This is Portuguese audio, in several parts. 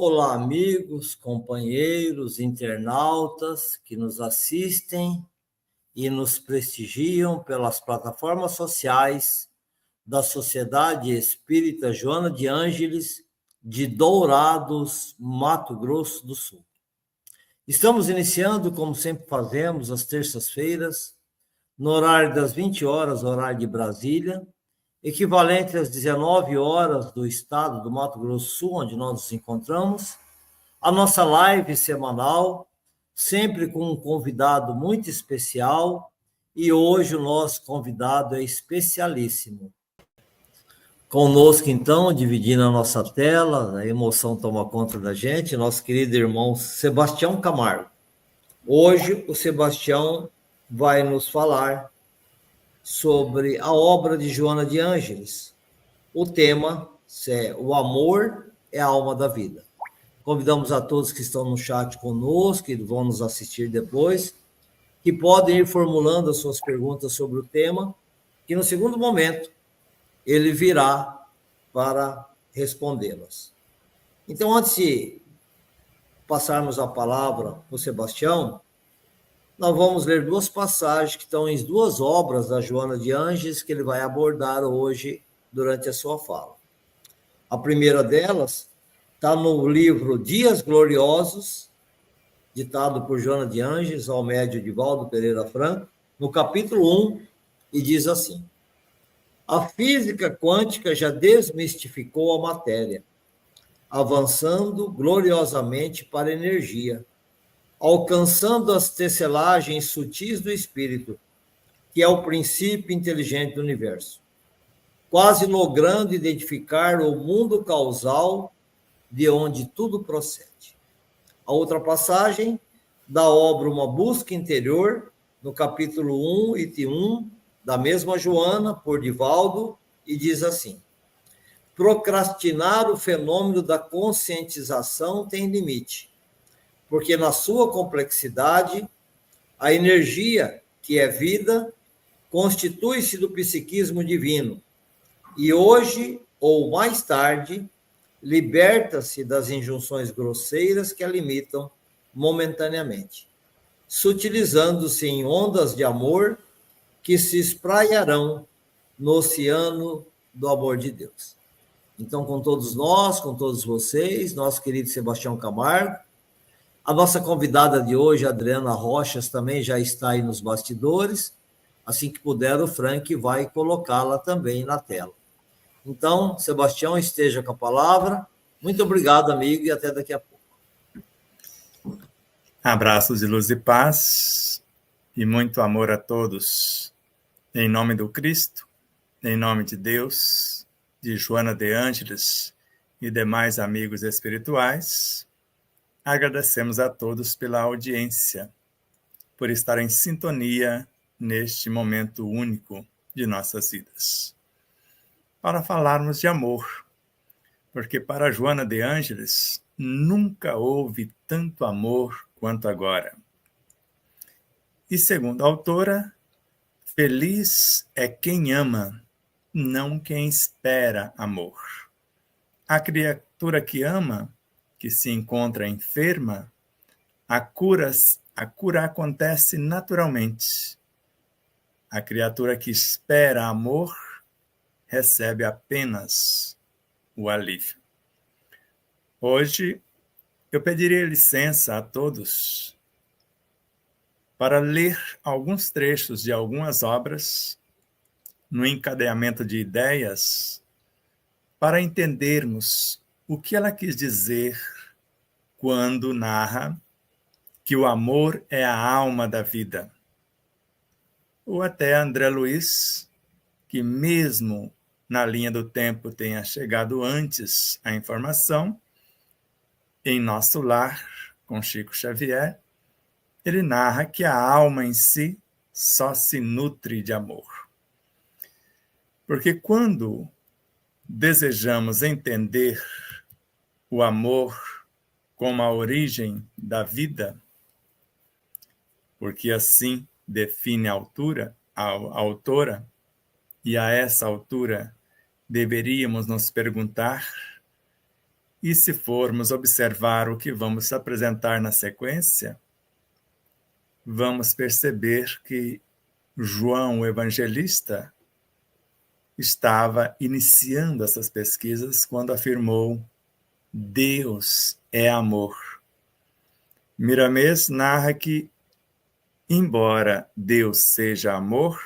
Olá, amigos, companheiros, internautas que nos assistem e nos prestigiam pelas plataformas sociais da Sociedade Espírita Joana de Ângeles, de Dourados, Mato Grosso do Sul. Estamos iniciando, como sempre fazemos, às terças-feiras, no horário das 20 horas, horário de Brasília, equivalente às 19 horas do estado do Mato Grosso do Sul, onde nós nos encontramos, a nossa live semanal, sempre com um convidado muito especial, e hoje o nosso convidado é especialíssimo. Conosco, então, dividindo a nossa tela, a emoção toma conta da gente, nosso querido irmão Sebastião Camargo. Hoje o Sebastião vai nos falar sobre a obra de Joana de Ângeles. O tema é o amor é a alma da vida. Convidamos a todos que estão no chat conosco, que vão nos assistir depois, que podem ir formulando as suas perguntas sobre o tema, que no segundo momento ele virá para respondê-las. Então, antes de passarmos a palavra para o Sebastião, nós vamos ler duas passagens que estão em duas obras da Joana de Ângeles que ele vai abordar hoje durante a sua fala. A primeira delas está no livro Dias Gloriosos, ditado por Joana de Ângeles, ao médio Divaldo Pereira Franco, no capítulo 1, e diz assim: a física quântica já desmistificou a matéria, avançando gloriosamente para a energia, alcançando as tecelagens sutis do espírito, que é o princípio inteligente do universo, quase logrando identificar o mundo causal de onde tudo procede. A outra passagem da obra Uma Busca Interior, no capítulo 1, item 1, da mesma Joana, por Divaldo, e diz assim: procrastinar o fenômeno da conscientização tem limite, porque na sua complexidade, a energia, que é vida, constitui-se do psiquismo divino, e hoje, ou mais tarde, liberta-se das injunções grosseiras que a limitam momentaneamente, sutilizando-se em ondas de amor que se espraiarão no oceano do amor de Deus. Então, com todos nós, com todos vocês, nosso querido Sebastião Camargo, a nossa convidada de hoje, Adriana Rochas, também já está aí nos bastidores. Assim que puder, o Frank vai colocá-la também na tela. Então, Sebastião, esteja com a palavra. Muito obrigado, amigo, e até daqui a pouco. Abraços de luz e paz e muito amor a todos. Em nome do Cristo, em nome de Deus, de Joana de Ângeles e demais amigos espirituais, agradecemos a todos pela audiência, por estar em sintonia neste momento único de nossas vidas. Para falarmos de amor, porque para Joana de Ângeles nunca houve tanto amor quanto agora. E segundo a autora, feliz é quem ama, não quem espera amor. A criatura que ama, que se encontra enferma, a cura acontece naturalmente. A criatura que espera amor recebe apenas o alívio. Hoje, eu pediria licença a todos para ler alguns trechos de algumas obras no encadeamento de ideias para entendermos o que ela quis dizer quando narra que o amor é a alma da vida. Ou até André Luiz, que mesmo na linha do tempo tenha chegado antes a informação, em Nosso Lar, com Chico Xavier, ele narra que a alma em si só se nutre de amor. Porque quando desejamos entender o amor como a origem da vida, porque assim define a autora, e a essa altura deveríamos nos perguntar: E se formos observar o que vamos apresentar na sequência, vamos perceber que João, o evangelista, estava iniciando essas pesquisas quando afirmou: Deus é amor. Miramês narra que, embora Deus seja amor,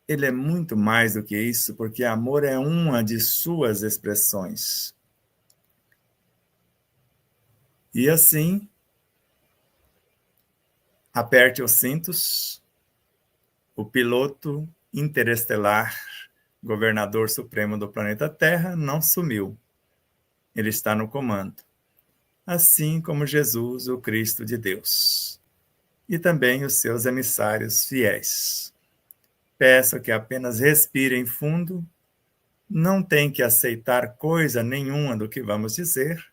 ele é muito mais do que isso, porque amor é uma de suas expressões. E assim, aperte os cintos, o piloto interestelar, governador supremo do planeta Terra, não sumiu. Ele está no comando. Assim como Jesus, o Cristo de Deus. E também os seus emissários fiéis. Peço que apenas respirem fundo, não tem que aceitar coisa nenhuma do que vamos dizer,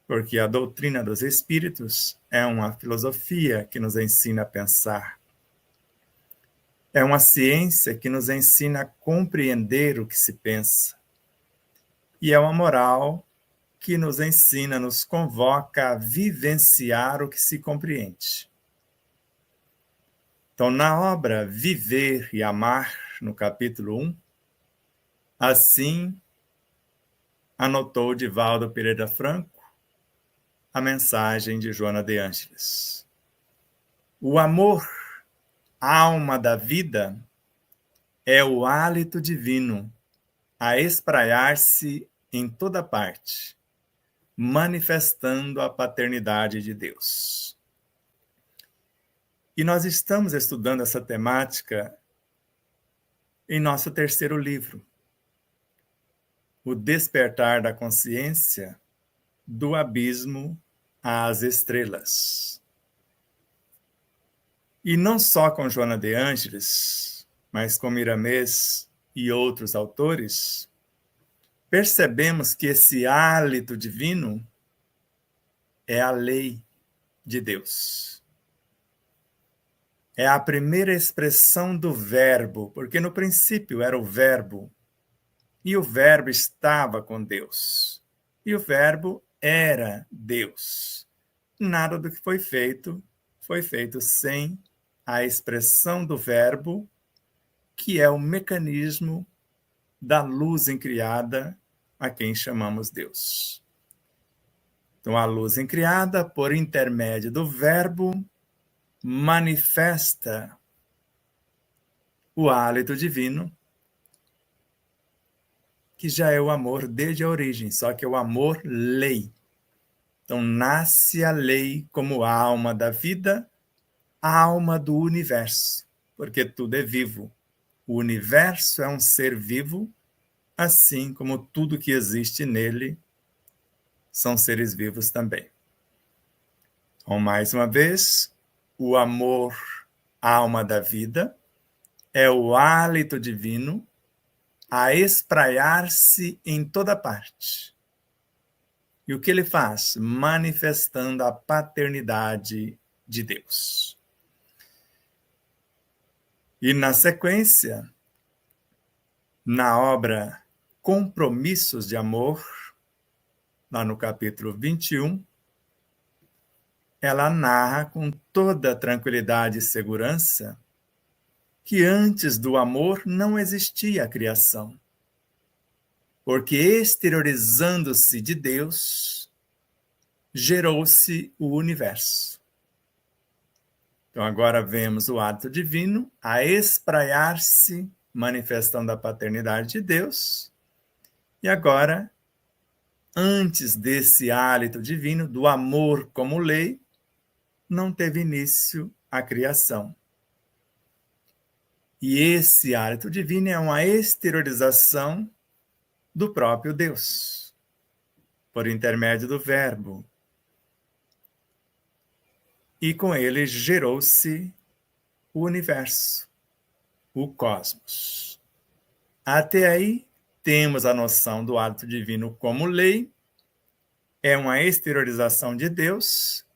porque a doutrina dos espíritos é uma filosofia que nos ensina a pensar. É uma ciência que nos ensina a compreender o que se pensa. E é uma moral que nos ensina, nos convoca a vivenciar o que se compreende. Então, na obra Viver e Amar, no capítulo 1, assim anotou Divaldo Pereira Franco a mensagem de Joana de Ângeles. O amor, alma da vida, é o hálito divino a espraiar-se em toda parte, manifestando a paternidade de Deus. E nós estamos estudando essa temática em nosso terceiro livro, O Despertar da Consciência, do Abismo às Estrelas. E não só com Joana de Ângeles, mas com Miramês e outros autores, percebemos que esse hálito divino é a lei de Deus. É a primeira expressão do verbo, porque no princípio era o verbo, e o verbo estava com Deus, e o verbo era Deus. Nada do que foi feito sem a expressão do verbo, que é o mecanismo da luz incriada, a quem chamamos Deus. Então, a luz incriada, por intermédio do verbo, manifesta o hálito divino, que já é o amor desde a origem, só que é o amor lei. Então, nasce a lei como alma da vida, a alma do universo, porque tudo é vivo. O universo é um ser vivo, assim como tudo que existe nele são seres vivos também. Então, mais uma vez, o amor, alma da vida, é o hálito divino a espraiar-se em toda parte. E o que ele faz? Manifestando a paternidade de Deus. E na sequência, na obra Compromissos de Amor, lá no capítulo 21, ela narra com toda tranquilidade e segurança que antes do amor não existia a criação, porque exteriorizando-se de Deus, gerou-se o universo. Então agora vemos o ato divino a espraiar-se, manifestando a paternidade de Deus, e agora, antes desse hálito divino, do amor como lei, não teve início a criação. E esse hálito divino é uma exteriorização do próprio Deus, por intermédio do verbo. E com ele gerou-se o universo, o cosmos. Até aí, temos a noção do hálito divino como lei, é uma exteriorização de Deus,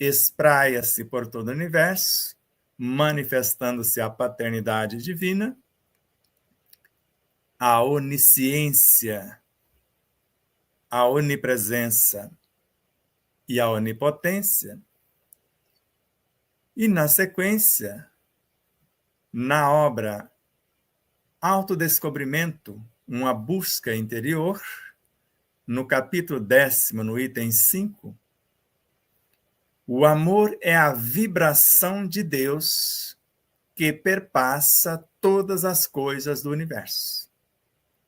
espraia-se por todo o universo, manifestando-se a paternidade divina, a onisciência, a onipresença e a onipotência. E, na sequência, na obra Autodescobrimento, uma busca interior, no capítulo 10º, no item 5, o amor é a vibração de Deus que perpassa todas as coisas do universo.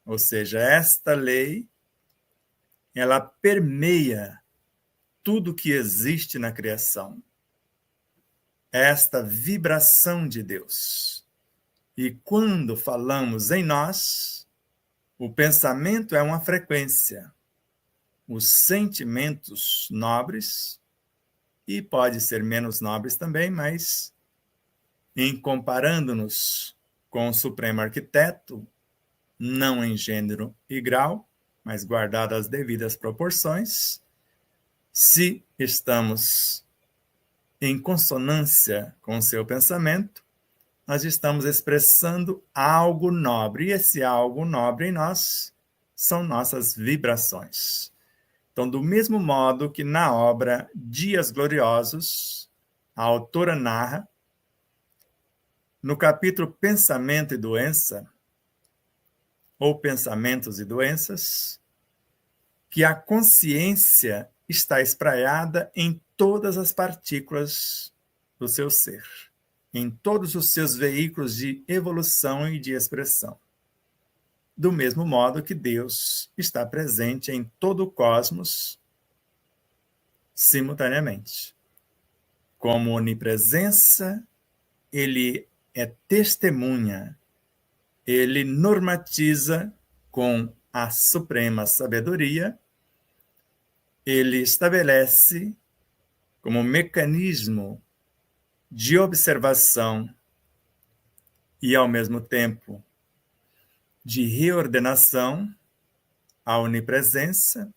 Ou seja, esta lei, ela permeia tudo que existe na criação. Esta vibração de Deus. E quando falamos em nós, o pensamento é uma frequência. Os sentimentos nobres, e pode ser menos nobres também, mas em comparando-nos com o Supremo Arquiteto, não em gênero e grau, mas guardadas as devidas proporções, se estamos em consonância com o seu pensamento, nós estamos expressando algo nobre, e esse algo nobre em nós são nossas vibrações. Então, do mesmo modo que na obra Dias Gloriosos, a autora narra, no capítulo Pensamento e Doença, ou Pensamentos e Doenças, que a consciência está espraiada em todas as partículas do seu ser, em todos os seus veículos de evolução e de expressão. Do mesmo modo que Deus está presente em todo o cosmos simultaneamente. Como onipresença, ele é testemunha, ele normatiza com a suprema sabedoria, ele estabelece como mecanismo de observação e, ao mesmo tempo, de reordenação, a onipresença,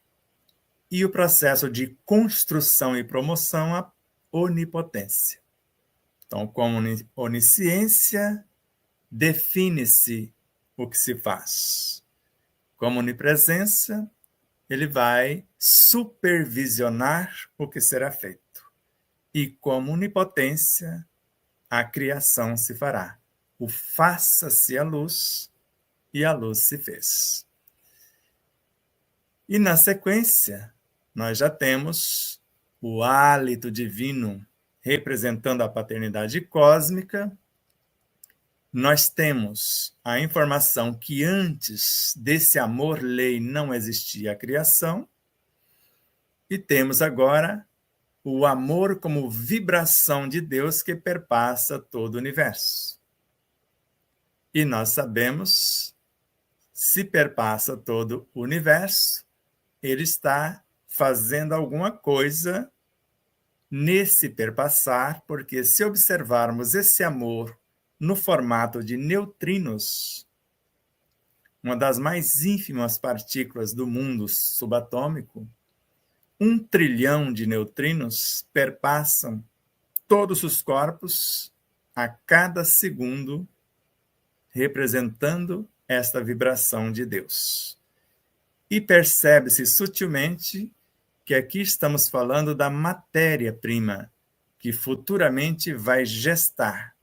e o processo de construção e promoção, a onipotência. Então, como onisciência, define-se o que se faz. Como onipresença, ele vai supervisionar o que será feito. E como onipotência, a criação se fará. O faça-se a luz, e a luz se fez. E na sequência, nós já temos o hálito divino representando a paternidade cósmica. Nós temos a informação que antes desse amor-lei não existia a criação. E temos agora o amor como vibração de Deus que perpassa todo o universo. E nós sabemos, se perpassa todo o universo, ele está fazendo alguma coisa nesse perpassar, porque se observarmos esse amor no formato de neutrinos, uma das mais ínfimas partículas do mundo subatômico, 1 trilhão de neutrinos perpassam todos os corpos a cada segundo, representando esta vibração de Deus. E percebe-se sutilmente que aqui estamos falando da matéria-prima, que futuramente vai gestar,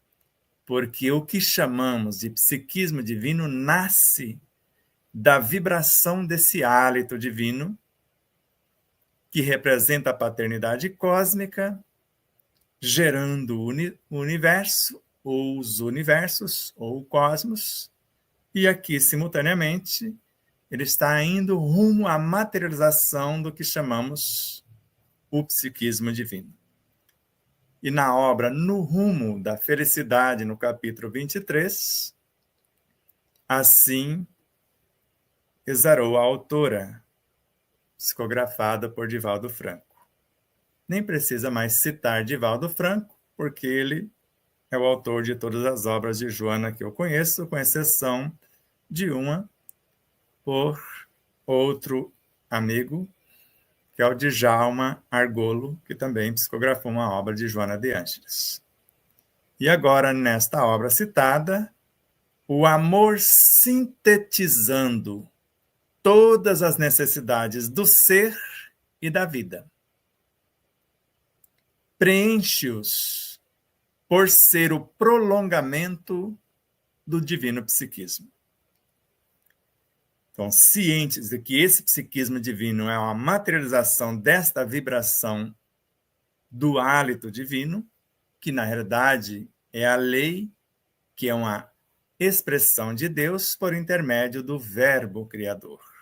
porque o que chamamos de psiquismo divino nasce da vibração desse hálito divino, que representa a paternidade cósmica, gerando o universo, ou os universos, ou o cosmos, e aqui, simultaneamente, ele está indo rumo à materialização do que chamamos o psiquismo divino. E na obra No Rumo da Felicidade, no capítulo 23, assim exarou a autora, psicografada por Divaldo Franco. Nem precisa mais citar Divaldo Franco, porque ele é o autor de todas as obras de Joana que eu conheço, com exceção de uma por outro amigo, que é o Djalma Argolo, que também psicografou uma obra de Joana de Ângeles. E agora, nesta obra citada, o amor sintetizando todas as necessidades do ser e da vida. Preenche-os por ser o prolongamento do divino psiquismo. Então, cientes de que esse psiquismo divino é uma materialização desta vibração do hálito divino, que na realidade é a lei, que é uma expressão de Deus por intermédio do Verbo Criador.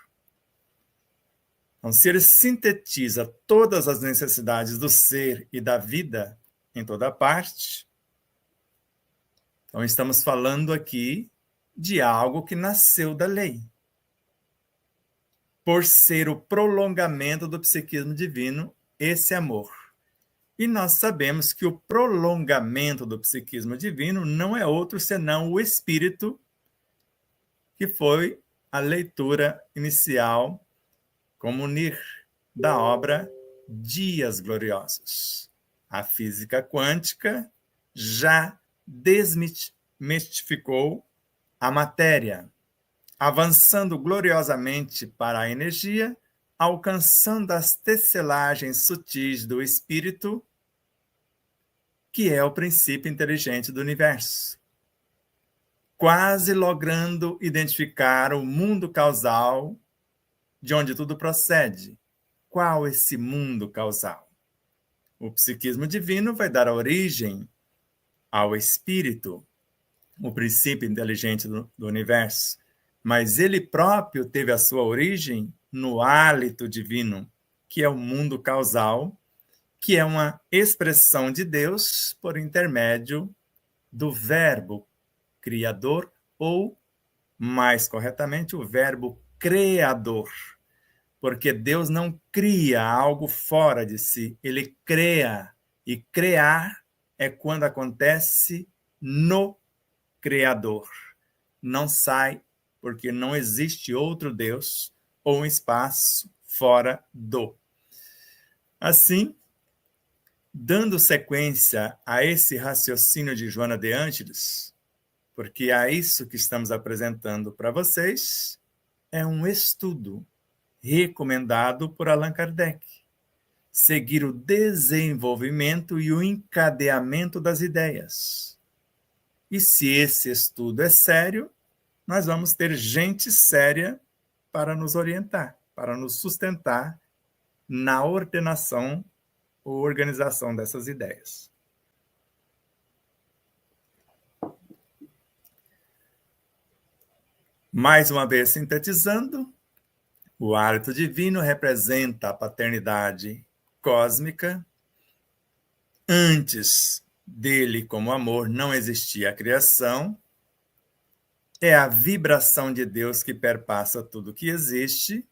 Então, se ele sintetiza todas as necessidades do ser e da vida em toda parte, então estamos falando aqui de algo que nasceu da lei, por ser o prolongamento do psiquismo divino, esse amor. E nós sabemos que o prolongamento do psiquismo divino não é outro senão o Espírito, que foi a leitura inicial como NIR da obra Dias Gloriosos. A física quântica já desmistificou a matéria, avançando gloriosamente para a energia, alcançando as tecelagens sutis do espírito, que é o princípio inteligente do universo, quase logrando identificar o mundo causal de onde tudo procede. Qual esse mundo causal? O psiquismo divino vai dar origem ao espírito, o princípio inteligente do universo, mas ele próprio teve a sua origem no hálito divino, que é o mundo causal, que é uma expressão de Deus por intermédio do Verbo Criador, ou, mais corretamente, o Verbo Criador, porque Deus não cria algo fora de si, ele cria, e criar é quando acontece no Criador. Não sai, porque não existe outro Deus ou um espaço fora do. Assim, dando sequência a esse raciocínio de Joana de Ângeles, porque é isso que estamos apresentando para vocês, é um estudo recomendado por Allan Kardec. Seguir o desenvolvimento e o encadeamento das ideias. E se esse estudo é sério, nós vamos ter gente séria para nos orientar, para nos sustentar na ordenação ou organização dessas ideias. Mais uma vez sintetizando, o hálito divino representa a paternidade cósmica. Antes dele, como amor, não existia a criação. É a vibração de Deus que perpassa tudo que existe.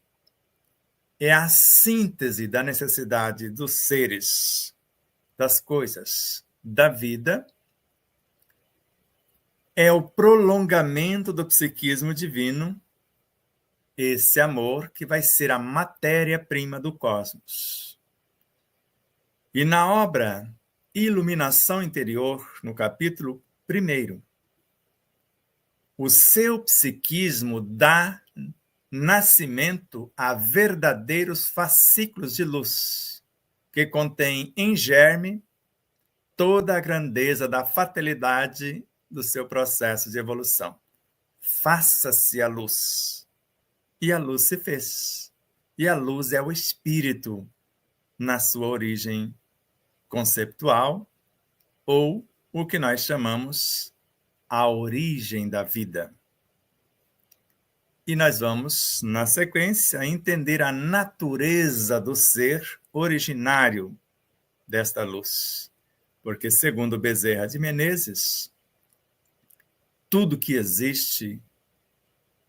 É a síntese da necessidade dos seres, das coisas, da vida. É o prolongamento do psiquismo divino, esse amor que vai ser a matéria-prima do cosmos. E na obra Iluminação Interior, no capítulo 1, o seu psiquismo dá nascimento a verdadeiros fascículos de luz, que contém em germe toda a grandeza da fatalidade do seu processo de evolução. Faça-se a luz. E a luz se fez. E a luz é o espírito na sua origem conceptual, ou o que nós chamamos a origem da vida. E nós vamos, na sequência, entender a natureza do ser originário desta luz. Porque, segundo Bezerra de Menezes, tudo que existe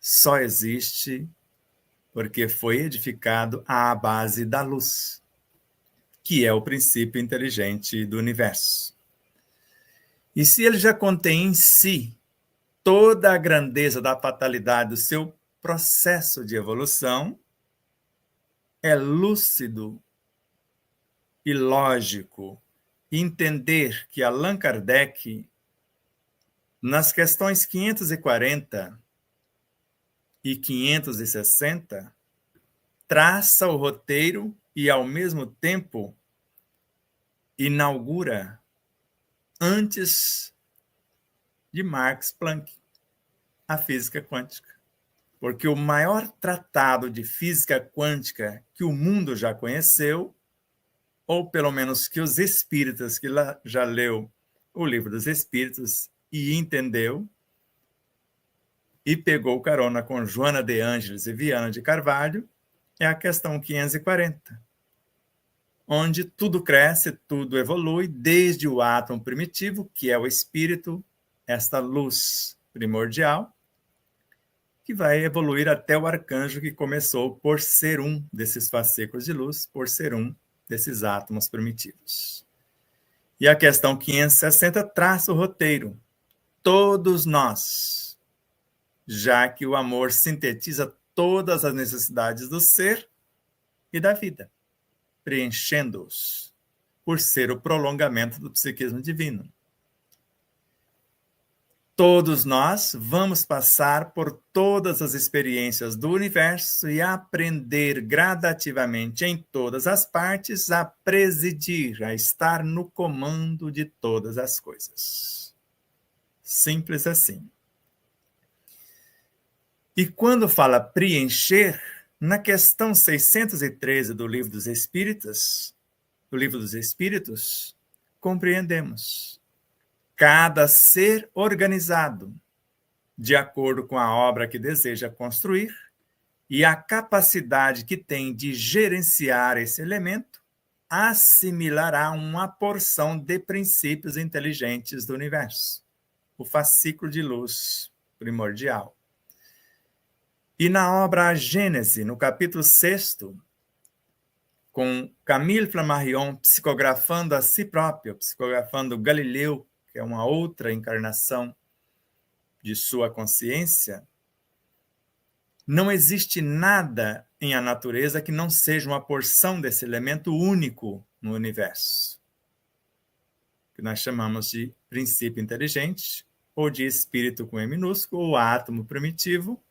só existe porque foi edificado à base da luz, que é o princípio inteligente do universo. E se ele já contém em si toda a grandeza da fatalidade do seu processo de evolução, é lúcido e lógico entender que Allan Kardec, nas questões 540 e 560, traça o roteiro e, ao mesmo tempo, inaugura antes de Max Planck a física quântica. Porque o maior tratado de física quântica que o mundo já conheceu, ou pelo menos que os espíritas que já leu o Livro dos Espíritos e entendeu, e pegou carona com Joana de Ângeles e Viana de Carvalho, é a questão 540, onde tudo cresce, tudo evolui, desde o átomo primitivo, que é o espírito, esta luz primordial, que vai evoluir até o arcanjo, que começou por ser um desses fascículos de luz, por ser um desses átomos primitivos. E a questão 560 traça o roteiro. Todos nós, já que o amor sintetiza todas as necessidades do ser e da vida, preenchendo-os, por ser o prolongamento do psiquismo divino. Todos nós vamos passar por todas as experiências do universo e aprender gradativamente em todas as partes a presidir, a estar no comando de todas as coisas. Simples assim. E quando fala preencher, na questão 613 do Livro dos Espíritos, compreendemos. Cada ser organizado, de acordo com a obra que deseja construir e a capacidade que tem de gerenciar esse elemento, assimilará uma porção de princípios inteligentes do universo, o fascículo de luz primordial. E na obra A Gênese, no capítulo 6º, com Camille Flammarion psicografando a si próprio, psicografando Galileu, que é uma outra encarnação de sua consciência, não existe nada em a natureza que não seja uma porção desse elemento único no universo, que nós chamamos de princípio inteligente, ou de espírito com E minúsculo, ou átomo primitivo,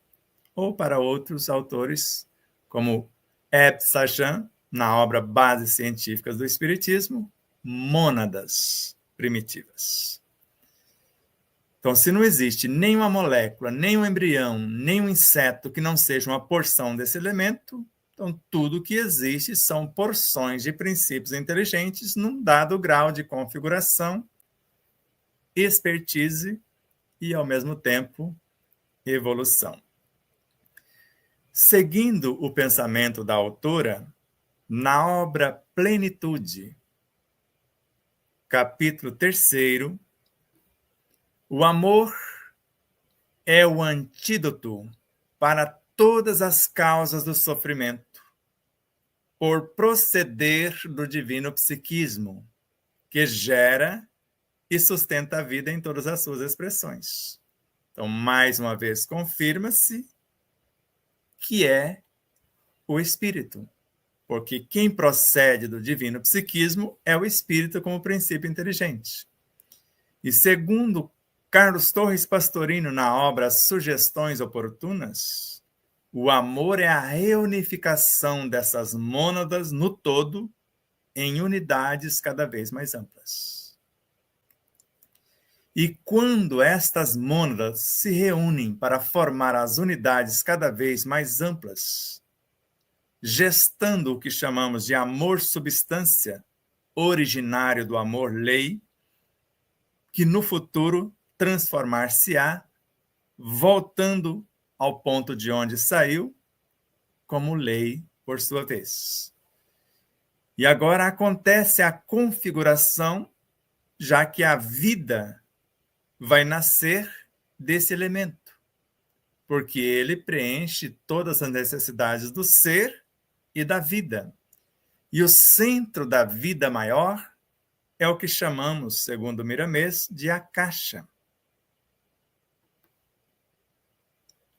ou para outros autores, como Eb Sajan, na obra Bases Científicas do Espiritismo, mônadas primitivas. Então, se não existe nenhuma molécula, nem um embrião, nem um inseto que não seja uma porção desse elemento, então tudo que existe são porções de princípios inteligentes num dado grau de configuração, expertise e, ao mesmo tempo, evolução. Seguindo o pensamento da autora, na obra Plenitude, capítulo 3º, o amor é o antídoto para todas as causas do sofrimento, por proceder do divino psiquismo, que gera e sustenta a vida em todas as suas expressões. Então, mais uma vez, confirma-se que é o espírito, porque quem procede do divino psiquismo é o espírito como princípio inteligente. E segundo Carlos Torres Pastorino, na obra Sugestões Oportunas, o amor é a reunificação dessas mônadas no todo em unidades cada vez mais amplas. E quando estas mônadas se reúnem para formar as unidades cada vez mais amplas, gestando o que chamamos de amor-substância, originário do amor-lei, que no futuro transformar-se-á, voltando ao ponto de onde saiu, como lei por sua vez. E agora acontece a configuração, já que a vida vai nascer desse elemento, porque ele preenche todas as necessidades do ser e da vida. E o centro da vida maior é o que chamamos, segundo Miramês, de Akasha.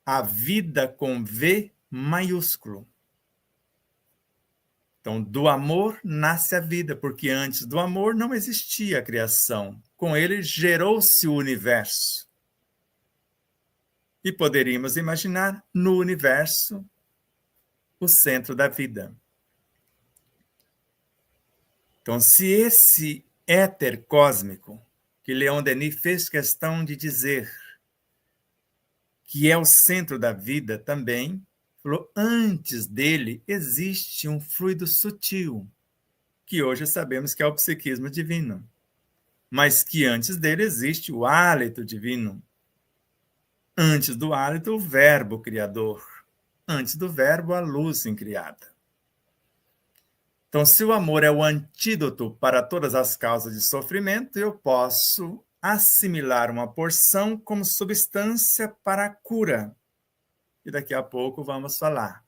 A vida com V maiúsculo. Então, do amor nasce a vida, porque antes do amor não existia a criação. Com ele gerou-se o universo. E poderíamos imaginar no universo o centro da vida. Então, se esse éter cósmico, que Leon Denis fez questão de dizer que é o centro da vida também, falou, antes dele existe um fluido sutil, que hoje sabemos que é o psiquismo divino, mas que antes dele existe o hálito divino. Antes do hálito, o verbo criador. Antes do verbo, a luz incriada. Então, se o amor é o antídoto para todas as causas de sofrimento, eu posso assimilar uma porção como substância para a cura. E daqui a pouco vamos falar.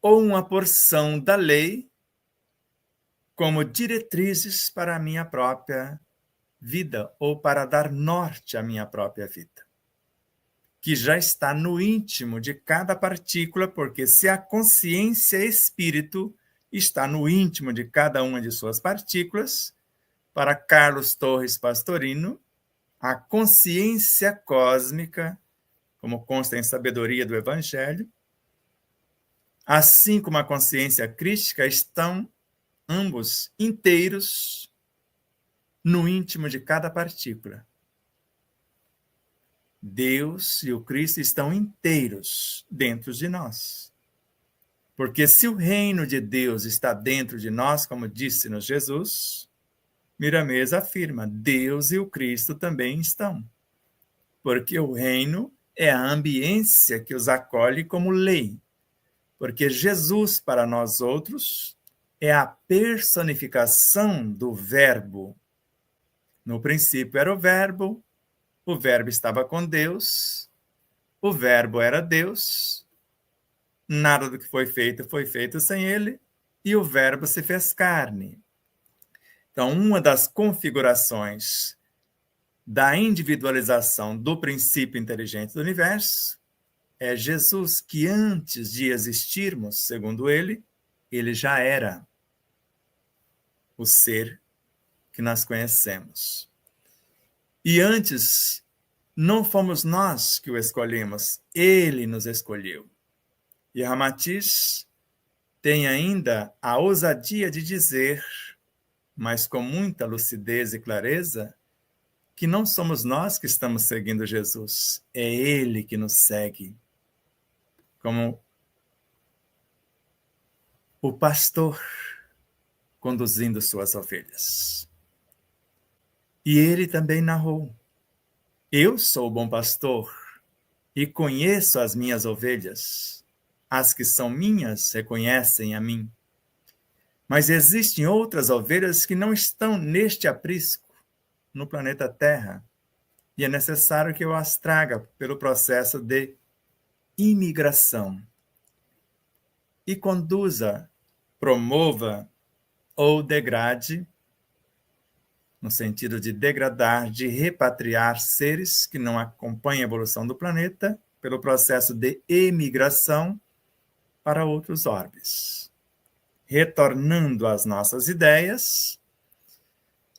Ou uma porção da lei como diretrizes para a minha própria vida, ou para dar norte à minha própria vida, que já está no íntimo de cada partícula, porque se a consciência espírito está no íntimo de cada uma de suas partículas, para Carlos Torres Pastorino, a consciência cósmica, como consta em Sabedoria do Evangelho, assim como a consciência crística, estão ambos inteiros no íntimo de cada partícula. Deus e o Cristo estão inteiros dentro de nós. Porque se o reino de Deus está dentro de nós, como disse-nos Jesus, Miramês afirma, Deus e o Cristo também estão. Porque o reino é a ambiência que os acolhe como lei. Porque Jesus, para nós outros, é a personificação do verbo. No princípio era o verbo estava com Deus, o verbo era Deus, nada do que foi feito sem ele, e o verbo se fez carne. Então, uma das configurações da individualização do princípio inteligente do universo é Jesus, que antes de existirmos, segundo ele já era o ser que nós conhecemos. E antes, não fomos nós que o escolhemos, ele nos escolheu. E Ramatiz tem ainda a ousadia de dizer, mas com muita lucidez e clareza, que não somos nós que estamos seguindo Jesus, é ele que nos segue. Como o pastor conduzindo suas ovelhas. E ele também narrou, eu sou o bom pastor e conheço as minhas ovelhas. As que são minhas reconhecem a mim. Mas existem outras ovelhas que não estão neste aprisco, no planeta Terra, e é necessário que eu as traga pelo processo de imigração e conduza, promova ou degrade, no sentido de degradar, de repatriar seres que não acompanham a evolução do planeta, pelo processo de emigração para outros orbes. Retornando às nossas ideias,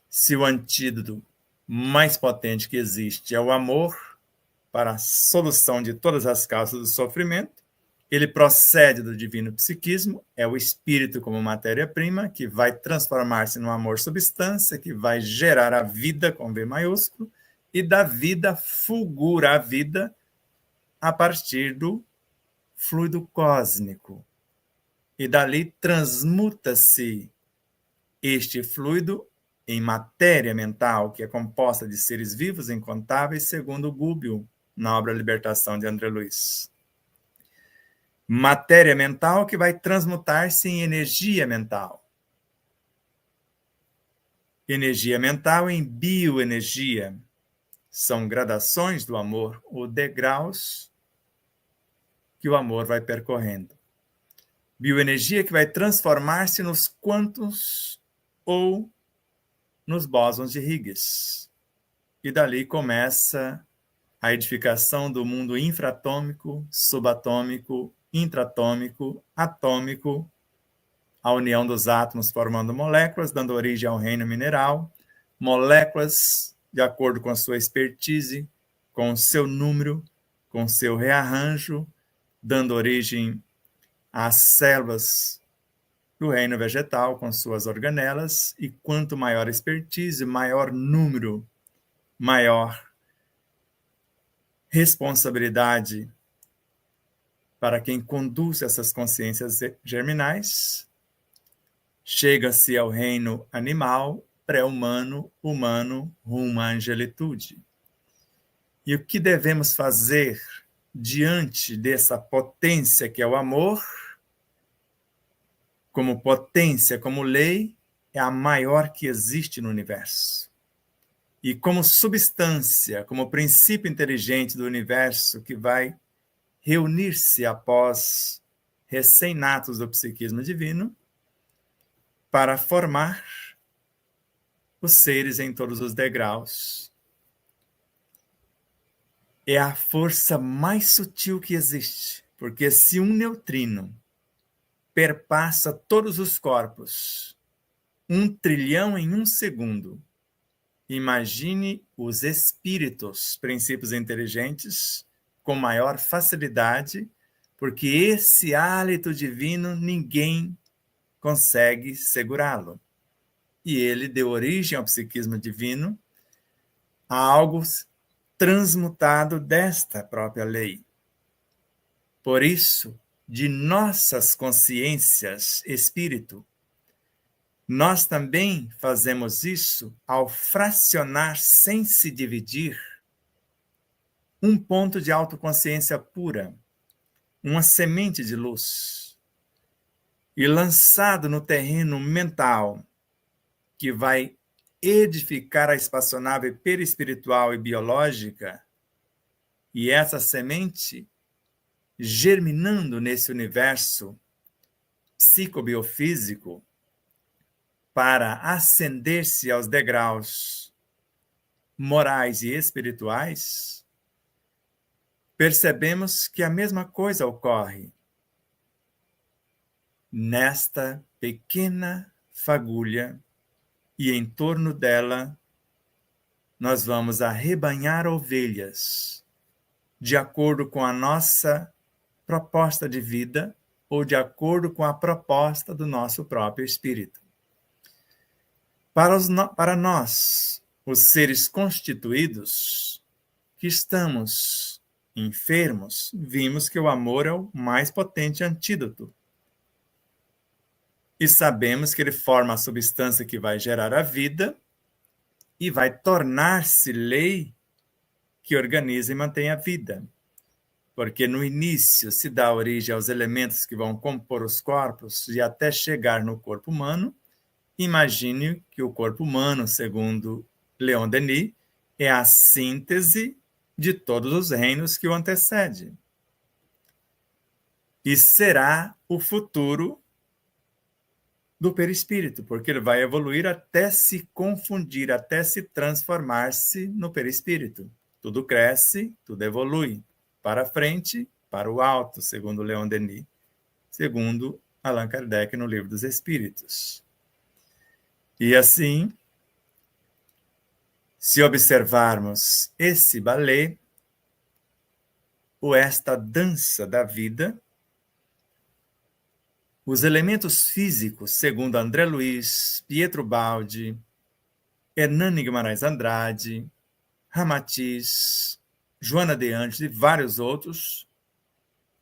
se o antídoto mais potente que existe é o amor para a solução de todas as causas do sofrimento, ele procede do divino psiquismo, é o espírito como matéria-prima, que vai transformar-se no amor substância, que vai gerar a vida com V maiúsculo, e da vida fulgura a vida a partir do fluido cósmico. E dali transmuta-se este fluido em matéria mental, que é composta de seres vivos incontáveis, segundo Gubbio, na obra Libertação de André Luiz. Matéria mental que vai transmutar-se em energia mental. Energia mental em bioenergia. São gradações do amor, ou degraus que o amor vai percorrendo. Bioenergia que vai transformar-se nos quântons ou nos bósons de Higgs. E dali começa a edificação do mundo infratômico, subatômico, intratômico, atômico, a união dos átomos formando moléculas, dando origem ao reino mineral, moléculas de acordo com a sua expertise, com o seu número, com o seu rearranjo, dando origem as células do reino vegetal com suas organelas, e quanto maior a expertise, maior número, maior responsabilidade para quem conduz essas consciências germinais, chega-se ao reino animal, pré-humano, humano, rumo à angelitude. E o que devemos fazer diante dessa potência que é o amor? Como potência, como lei, é a maior que existe no universo. E como substância, como princípio inteligente do universo que vai reunir-se após recém-natos do psiquismo divino para formar os seres em todos os degraus. É a força mais sutil que existe, porque se um neutrino perpassa todos os corpos 1 trilhão em 1 segundo, imagine os espíritos, princípios inteligentes, com maior facilidade, porque esse hálito divino ninguém consegue segurá-lo. E ele deu origem ao psiquismo divino, a algo transmutado desta própria lei. Por isso, de nossas consciências, espírito, nós também fazemos isso ao fracionar sem se dividir um ponto de autoconsciência pura, uma semente de luz, e lançado no terreno mental, que vai edificar a espaçonave perispiritual e biológica, e essa semente, germinando nesse universo psicobiofísico, para ascender-se aos degraus morais e espirituais, percebemos que a mesma coisa ocorre nesta pequena fagulha, e em torno dela nós vamos arrebanhar ovelhas, de acordo com a nossa proposta de vida ou de acordo com a proposta do nosso próprio espírito. Para nós, os seres constituídos, que estamos enfermos, vimos que o amor é o mais potente antídoto. E sabemos que ele forma a substância que vai gerar a vida e vai tornar-se lei que organiza e mantém a vida. Porque no início se dá origem aos elementos que vão compor os corpos e até chegar no corpo humano. Imagine que o corpo humano, segundo Leon Denis, é a síntese de todos os reinos que o antecede. E será o futuro do perispírito, porque ele vai evoluir até se confundir, até se transformar-se no perispírito. Tudo cresce, tudo evolui, para frente, para o alto, segundo Leon Denis, segundo Allan Kardec no Livro dos Espíritos. E assim, se observarmos esse balé, ou esta dança da vida, os elementos físicos, segundo André Luiz, Pietro Baldi, Hernani Guimarães Andrade, Ramatiz, Joana de Angelis e vários outros,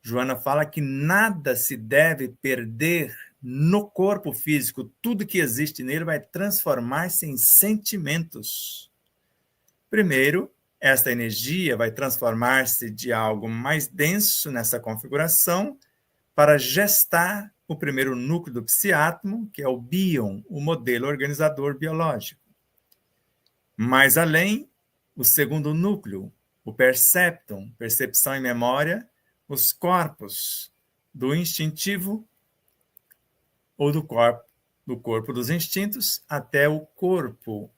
Joana fala que nada se deve perder no corpo físico. Tudo que existe nele vai transformar-se em sentimentos. Primeiro, esta energia vai transformar-se de algo mais denso nessa configuração para gestar o primeiro núcleo do psiátomo, que é o bion, o modelo organizador biológico. Mais além, o segundo núcleo, o perceptum, percepção e memória, os corpos do instintivo ou do corpo dos instintos até o corpo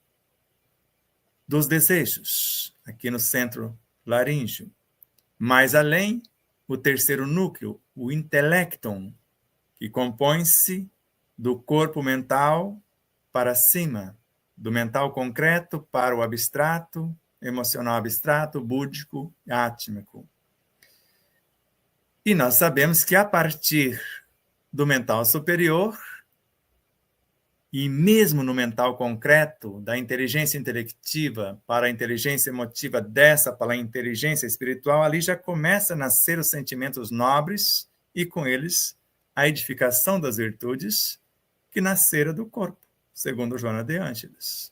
dos desejos, aqui no centro laríngeo. Mais além, o terceiro núcleo, o intelectum, que compõe-se do corpo mental para cima, do mental concreto para o abstrato, emocional abstrato, búdico, átmico. E nós sabemos que a partir do mental superior, e mesmo no mental concreto, da inteligência intelectiva para a inteligência emotiva, dessa para a inteligência espiritual, ali já começa a nascer os sentimentos nobres e, com eles, a edificação das virtudes que nasceram do corpo, segundo Joana de Ângeles.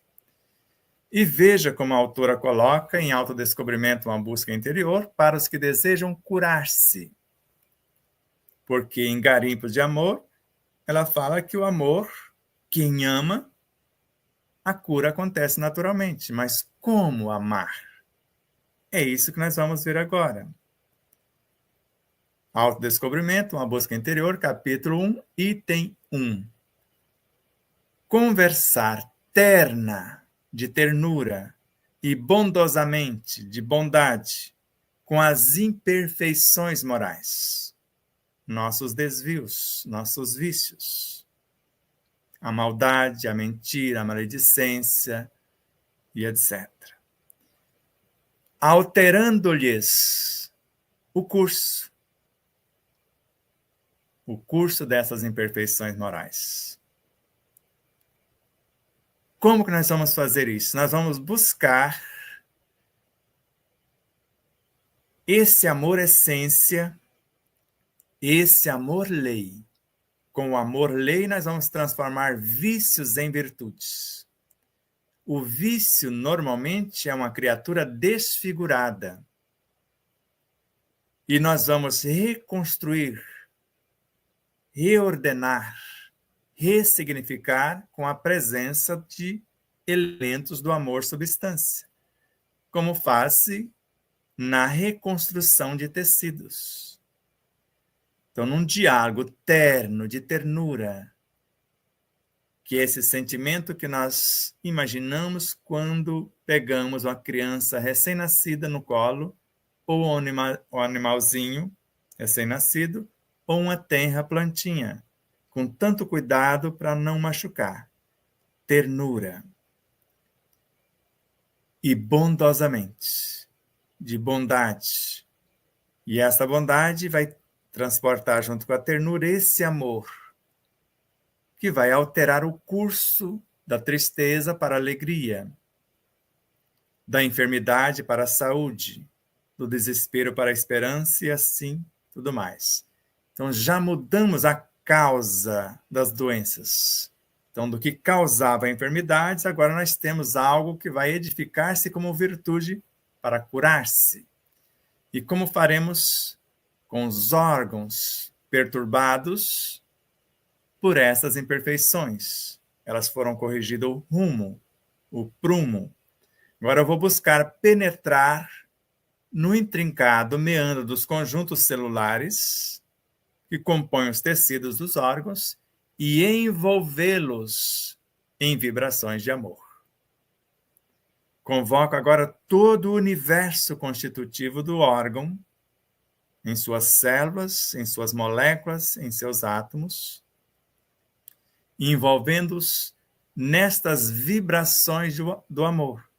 E veja como a autora coloca em Autodescobrimento uma busca interior para os que desejam curar-se. Porque em Garimpos de Amor, ela fala que o amor, quem ama, a cura acontece naturalmente. Mas como amar? É isso que nós vamos ver agora. Autodescobrimento, uma busca interior, capítulo 1, item 1. Conversar terna, de ternura, e bondosamente, de bondade, com as imperfeições morais, nossos desvios, nossos vícios, a maldade, a mentira, a maledicência e etc. Alterando-lhes o curso dessas imperfeições morais. Como que nós vamos fazer isso? Nós vamos buscar esse amor essência, esse amor lei. Com o amor lei, nós vamos transformar vícios em virtudes. O vício, normalmente, é uma criatura desfigurada. E nós vamos reconstruir, reordenar, ressignificar com a presença de elementos do amor substância, como faz-se na reconstrução de tecidos. Então, num diálogo terno, de ternura, que é esse sentimento que nós imaginamos quando pegamos uma criança recém-nascida no colo, ou um animalzinho recém-nascido, ou uma tenra plantinha, com tanto cuidado para não machucar. Ternura. E bondosamente, de bondade. E essa bondade vai transportar junto com a ternura esse amor, que vai alterar o curso da tristeza para a alegria, da enfermidade para a saúde, do desespero para a esperança e assim tudo mais. Então já mudamos a causa das doenças. Então, do que causava enfermidades, agora nós temos algo que vai edificar-se como virtude para curar-se. E como faremos com os órgãos perturbados por essas imperfeições? Elas foram corrigidas o rumo, o prumo. Agora eu vou buscar penetrar no intrincado meandro dos conjuntos celulares que compõem os tecidos dos órgãos e envolvê-los em vibrações de amor. Convoco agora todo o universo constitutivo do órgão, em suas células, em suas moléculas, em seus átomos, envolvendo-os nestas vibrações do amor.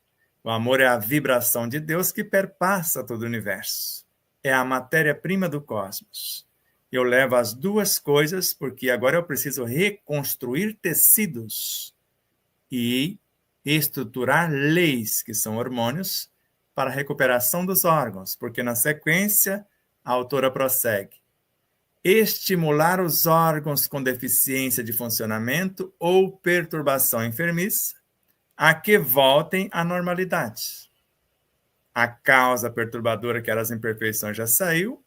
O amor é a vibração de Deus que perpassa todo o universo. É a matéria-prima do cosmos. Eu levo as duas coisas porque agora eu preciso reconstruir tecidos e estruturar leis, que são hormônios, para a recuperação dos órgãos, porque na sequência a autora prossegue. Estimular os órgãos com deficiência de funcionamento ou perturbação enfermiça a que voltem à normalidade. A causa perturbadora, que eram as imperfeições, já saiu.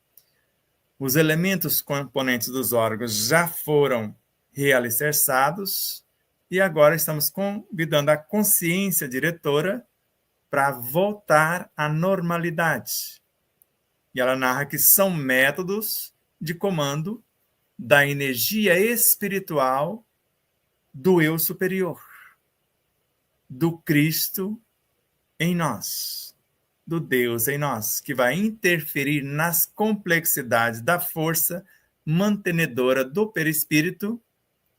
Os elementos componentes dos órgãos já foram realicerçados e agora estamos convidando a consciência diretora para voltar à normalidade. E ela narra que são métodos de comando da energia espiritual do eu superior, do Cristo em nós, do Deus em nós, que vai interferir nas complexidades da força mantenedora do perispírito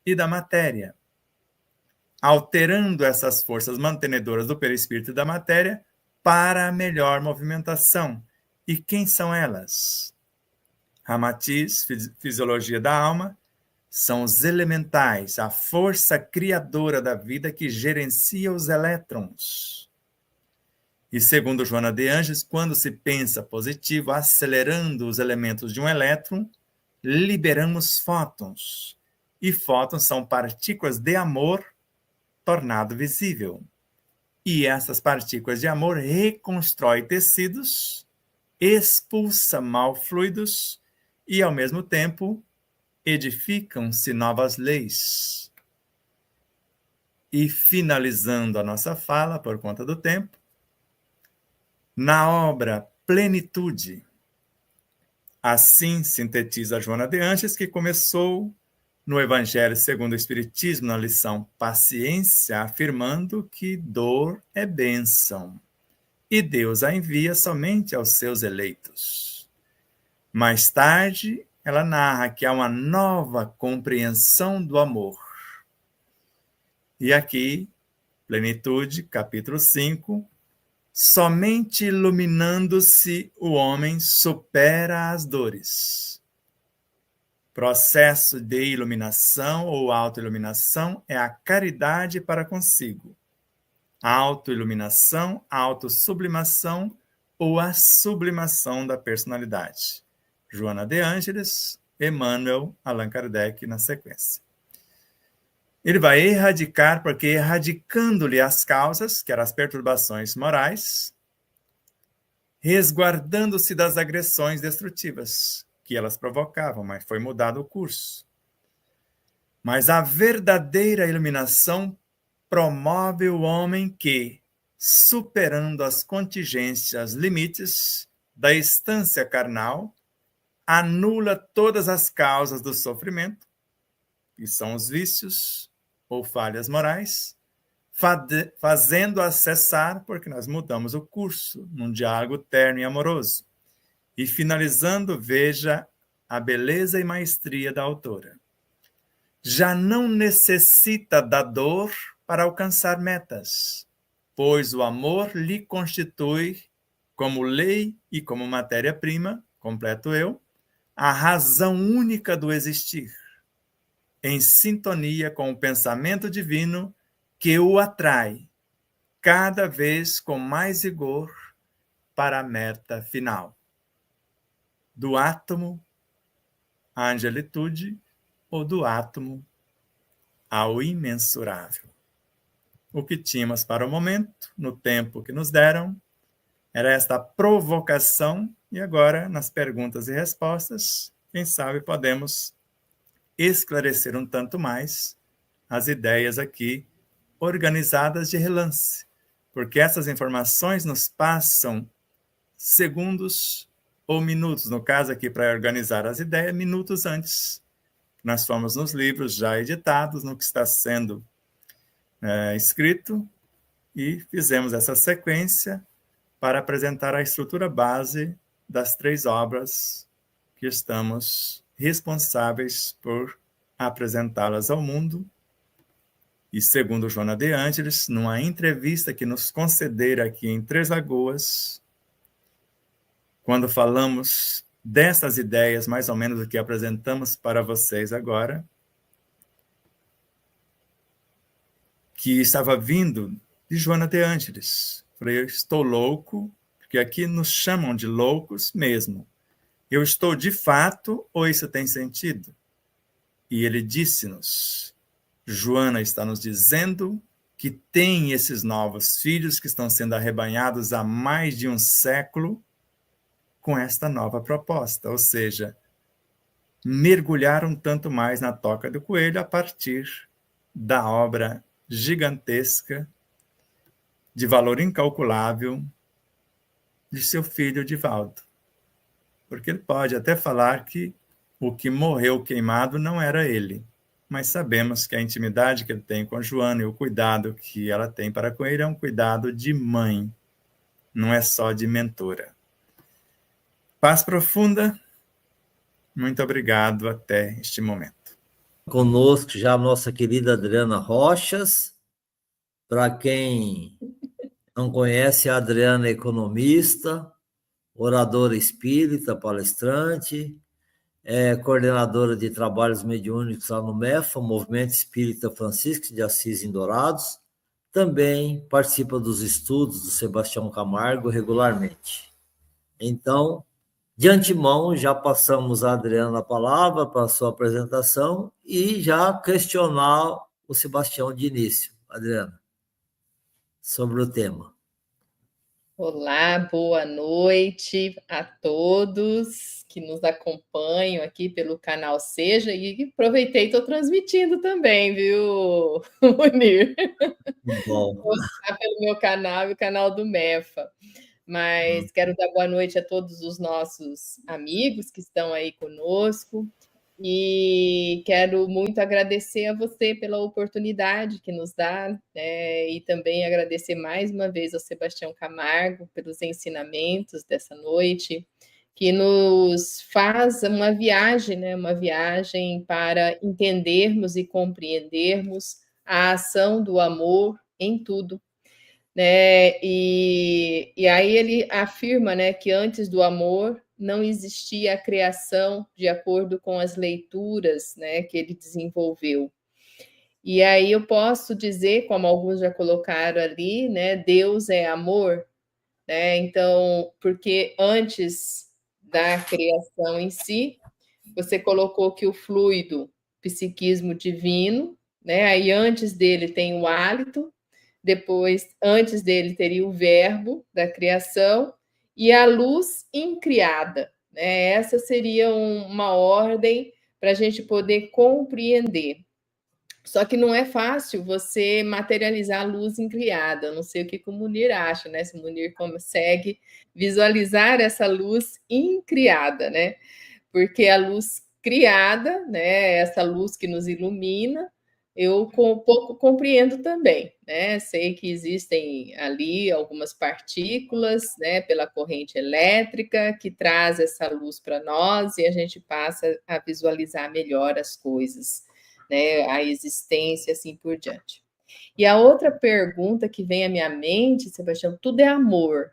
e da matéria, alterando essas forças mantenedoras do perispírito e da matéria para a melhor movimentação. E quem são elas? Ramatiz, Fisiologia da Alma, são os elementais, a força criadora da vida que gerencia os elétrons. E segundo Joana de Ângeles, quando se pensa positivo, acelerando os elementos de um elétron, liberamos fótons. E fótons são partículas de amor tornado visível. E essas partículas de amor reconstroem tecidos, expulsam mal fluidos e, ao mesmo tempo, edificam-se novas leis. E finalizando a nossa fala, por conta do tempo, na obra Plenitude, assim sintetiza Joana de Ângeles, que começou no Evangelho segundo o Espiritismo, na lição Paciência, afirmando que dor é bênção, e Deus a envia somente aos seus eleitos. Mais tarde, ela narra que há uma nova compreensão do amor. E aqui, Plenitude, capítulo 5, somente iluminando-se o homem supera as dores. Processo de iluminação ou autoiluminação é a caridade para consigo. Autoiluminação, autossublimação ou a sublimação da personalidade. Joana de Ângeles, Emmanuel, Allan Kardec na sequência. Ele vai erradicar, porque erradicando-lhe as causas, que eram as perturbações morais, resguardando-se das agressões destrutivas que elas provocavam, mas foi mudado o curso. Mas a verdadeira iluminação promove o homem que, superando as contingências, limites da estância carnal, anula todas as causas do sofrimento, que são os vícios ou falhas morais, fazendo-a cessar, porque nós mudamos o curso num diálogo terno e amoroso. E finalizando, veja a beleza e maestria da autora. Já não necessita da dor para alcançar metas, pois o amor lhe constitui, como lei e como matéria-prima, completo eu, a razão única do existir, em sintonia com o pensamento divino que o atrai, cada vez com mais vigor, para a meta final. Do átomo à angelitude, ou do átomo ao imensurável. O que tínhamos para o momento, no tempo que nos deram, era esta provocação, e agora, nas perguntas e respostas, quem sabe podemos esclarecer um tanto mais as ideias aqui organizadas de relance, porque essas informações nos passam segundos ou minutos, no caso aqui para organizar as ideias, minutos antes. Nós fomos nos livros já editados, no que está sendo escrito, e fizemos essa sequência para apresentar a estrutura base das 3 obras que estamos responsáveis por apresentá-las ao mundo. E segundo Joana de Ângeles, numa entrevista que nos concederam aqui em Três Lagoas, quando falamos dessas ideias, mais ou menos o que apresentamos para vocês agora, que estava vindo de Joana de Ângeles. Falei, eu estou louco, porque aqui nos chamam de loucos mesmo. Eu estou de fato ou isso tem sentido? E ele disse-nos, Joana está nos dizendo que tem esses novos filhos que estão sendo arrebanhados há mais de um século com esta nova proposta, ou seja, mergulhar um tanto mais na toca do coelho a partir da obra gigantesca, de valor incalculável, de seu filho Divaldo. Porque ele pode até falar que o que morreu queimado não era ele, mas sabemos que a intimidade que ele tem com a Joana e o cuidado que ela tem para com ele é um cuidado de mãe, não é só de mentora. Paz profunda, muito obrigado até este momento. Conosco já a nossa querida Adriana Rochas. Para quem não conhece, a Adriana é economista, oradora espírita, palestrante, é coordenadora de trabalhos mediúnicos lá no MEFA, Movimento Espírita Francisco de Assis em Dourados. Também participa dos estudos do Sebastião Camargo regularmente. Então, de antemão, já passamos a Adriana a palavra para a sua apresentação e já questionar o Sebastião de início. Adriana, sobre o tema. Olá, boa noite a todos que nos acompanham aqui pelo canal Seja, e aproveitei e estou transmitindo também, viu, Munir? Bom. Pelo meu canal e o canal do MEFA. Mas quero dar boa noite a todos os nossos amigos que estão aí conosco. E quero muito agradecer a você pela oportunidade que nos dá, né? E também agradecer mais uma vez ao Sebastião Camargo pelos ensinamentos dessa noite, que nos faz uma viagem, né? Uma viagem para entendermos e compreendermos a ação do amor em tudo, né? E aí ele afirma, né, que antes do amor não existia a criação de acordo com as leituras, né, que ele desenvolveu. E aí eu posso dizer, como alguns já colocaram ali, né, Deus é amor, né? Então, porque antes da criação em si, você colocou que o fluido, psiquismo divino, né? Aí antes dele tem o hálito, depois, antes dele, teria o verbo da criação e a luz incriada, né? Essa seria uma ordem para a gente poder compreender. Só que não é fácil você materializar a luz incriada. Não sei o que o Munir acha, né? Se o Munir consegue visualizar essa luz incriada, né? Porque a luz criada, né? Essa luz que nos ilumina, eu pouco compreendo também, né? Sei que existem ali algumas partículas, né, pela corrente elétrica que traz essa luz para nós e a gente passa a visualizar melhor as coisas, né? A existência, assim por diante. E a outra pergunta que vem à minha mente, Sebastião, tudo é amor.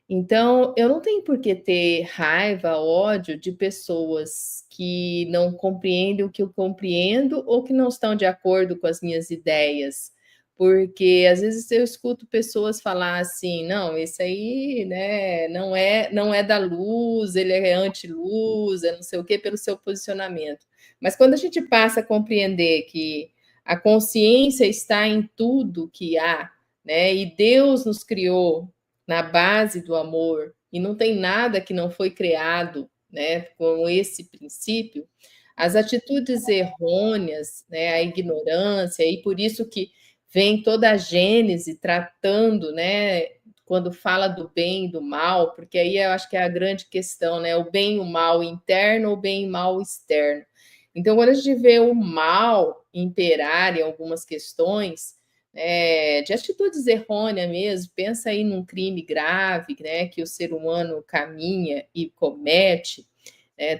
Então, eu não tenho por que ter raiva, ódio de pessoas que não compreendem o que eu compreendo ou que não estão de acordo com as minhas ideias. Porque às vezes eu escuto pessoas falar assim, não, esse aí, né, não é da luz, ele é anti-luz, é não sei o quê, pelo seu posicionamento. Mas quando a gente passa a compreender que a consciência está em tudo que há, né, e Deus nos criou na base do amor, e não tem nada que não foi criado, né, com esse princípio, as atitudes errôneas, né, a ignorância, e por isso que vem toda a Gênese tratando, né, quando fala do bem e do mal, porque aí eu acho que é a grande questão, né, o bem e o mal interno, o bem e o mal externo. Então, quando a gente vê o mal imperar em algumas questões, de atitudes errôneas mesmo, pensa aí num crime grave, né, que o ser humano caminha e comete,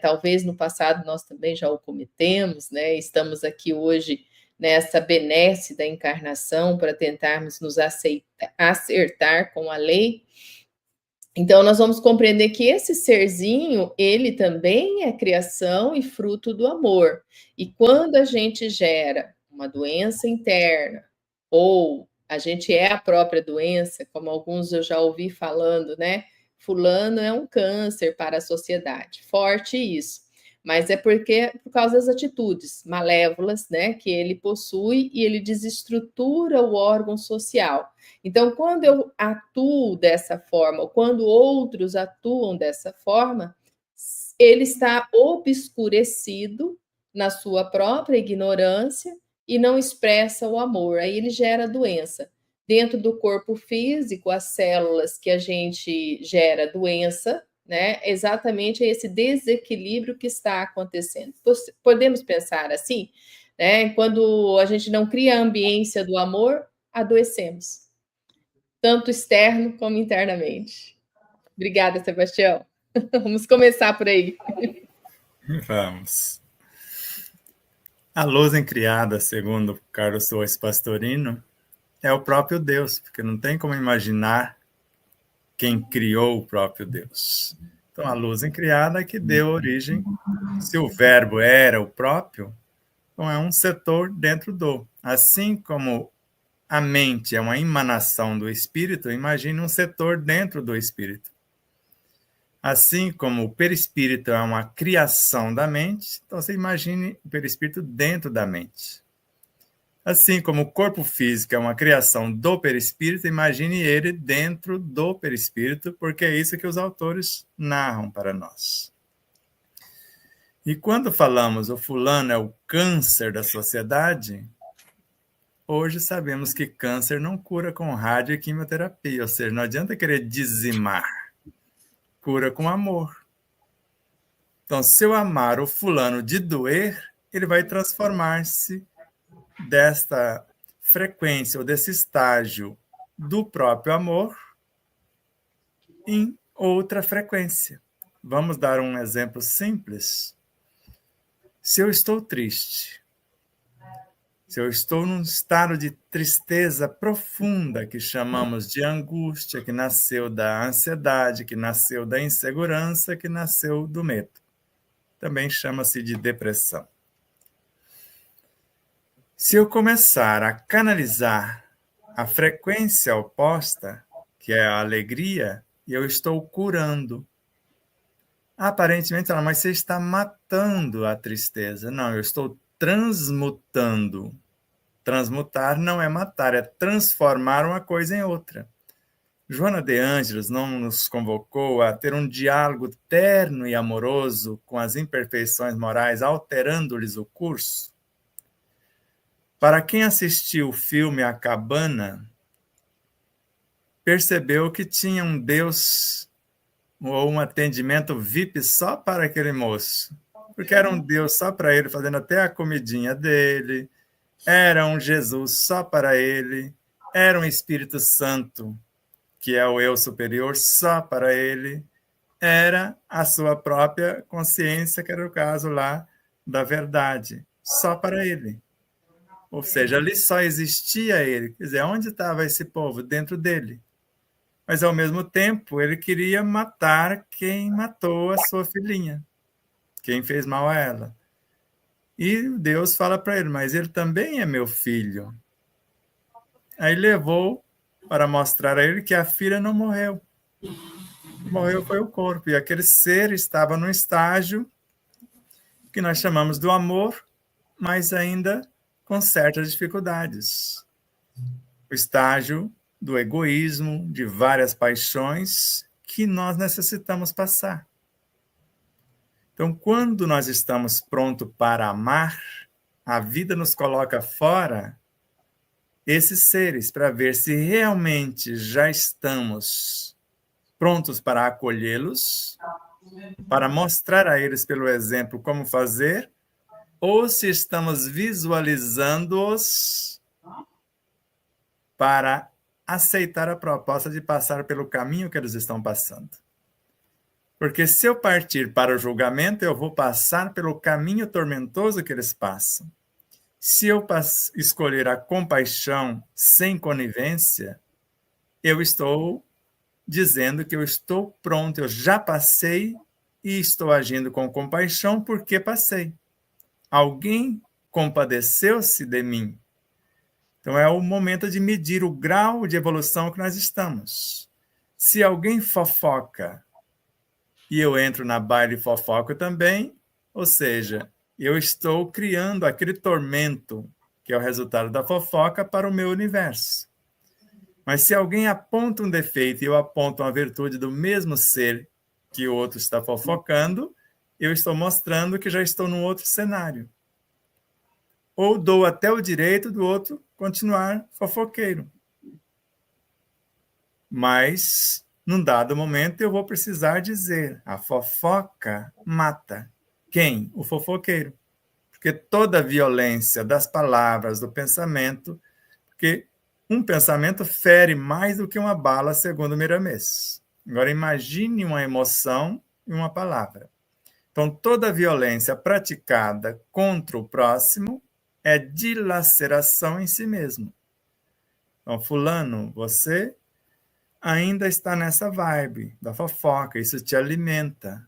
talvez no passado nós também já o cometemos, né, estamos aqui hoje nessa benesse da encarnação para tentarmos nos acertar com a lei. Então, nós vamos compreender que esse serzinho, ele também é criação e fruto do amor. E quando a gente gera uma doença interna, ou a gente é a própria doença, como alguns eu já ouvi falando, né? Fulano é um câncer para a sociedade. Forte isso. Mas é porque por causa das atitudes malévolas, né, que ele possui e ele desestrutura o órgão social. Então, quando eu atuo dessa forma, ou quando outros atuam dessa forma, ele está obscurecido na sua própria ignorância e não expressa o amor. Aí ele gera doença. Dentro do corpo físico, as células que a gente gera doença, né? Exatamente esse desequilíbrio que está acontecendo. Podemos pensar assim, né? Quando a gente não cria a ambiência do amor, adoecemos, tanto externo como internamente. Obrigada, Sebastião. Vamos começar por aí. Vamos. A luz incriada, segundo Carlos Torres Pastorino, é o próprio Deus, porque não tem como imaginar quem criou o próprio Deus. Então, a luz incriada é que deu origem, se o verbo era o próprio, então é um setor dentro do. Assim como a mente é uma emanação do espírito, imagine um setor dentro do espírito. Assim como o perispírito é uma criação da mente, então você imagine o perispírito dentro da mente. Assim como o corpo físico é uma criação do perispírito, imagine ele dentro do perispírito, porque é isso que os autores narram para nós. E quando falamos o fulano é o câncer da sociedade, hoje sabemos que câncer não cura com rádio e quimioterapia, ou seja, não adianta querer dizimar, cura com amor. Então, se eu amar o fulano de doer, ele vai transformar-se desta frequência ou desse estágio do próprio amor em outra frequência. Vamos dar um exemplo simples. Se eu estou triste, se eu estou num estado de tristeza profunda, que chamamos de angústia, que nasceu da ansiedade, que nasceu da insegurança, que nasceu do medo. Também chama-se de depressão. Se eu começar a canalizar a frequência oposta, que é a alegria, eu estou curando. Aparentemente, mas você está matando a tristeza. Não, eu estou transmutando. Transmutar não é matar, é transformar uma coisa em outra. Joana de Ângeles não nos convocou a ter um diálogo terno e amoroso com as imperfeições morais, alterando-lhes o curso? Para quem assistiu o filme A Cabana, percebeu que tinha um Deus ou um atendimento VIP só para aquele moço, porque era um Deus só para ele, fazendo até a comidinha dele, era um Jesus só para ele, era um Espírito Santo, que é o eu superior, só para ele, era a sua própria consciência, que era o caso lá da verdade, só para ele. Ou seja, ali só existia ele. Quer dizer, onde estava esse povo? Dentro dele. Mas, ao mesmo tempo, ele queria matar quem matou a sua filhinha, quem fez mal a ela. E Deus fala para ele, mas ele também é meu filho. Aí levou para mostrar a ele que a filha não morreu. Morreu foi o corpo. E aquele ser estava num estágio que nós chamamos do amor, mas ainda com certas dificuldades. O estágio do egoísmo, de várias paixões que nós necessitamos passar. Então, quando nós estamos prontos para amar, a vida nos coloca fora esses seres para ver se realmente já estamos prontos para acolhê-los, para mostrar a eles pelo exemplo como fazer, ou se estamos visualizando-os para aceitar a proposta de passar pelo caminho que eles estão passando. Porque se eu partir para o julgamento, eu vou passar pelo caminho tormentoso que eles passam. Se eu escolher a compaixão sem conivência, eu estou dizendo que eu estou pronto, eu já passei e estou agindo com compaixão porque passei. Alguém compadeceu-se de mim. Então, é o momento de medir o grau de evolução que nós estamos. Se alguém fofoca e eu entro na baile e fofoco também, ou seja, eu estou criando aquele tormento, que é o resultado da fofoca, para o meu universo. Mas se alguém aponta um defeito e eu aponto uma virtude do mesmo ser que o outro está fofocando, eu estou mostrando que já estou num outro cenário. Ou dou até o direito do outro continuar fofoqueiro. Mas, num dado momento, eu vou precisar dizer, a fofoca mata. Quem? O fofoqueiro. Porque toda a violência das palavras, do pensamento, porque um pensamento fere mais do que uma bala, segundo Miramês. Agora, imagine uma emoção e uma palavra. Então, toda a violência praticada contra o próximo é dilaceração em si mesmo. Então, fulano, você ainda está nessa vibe da fofoca, isso te alimenta.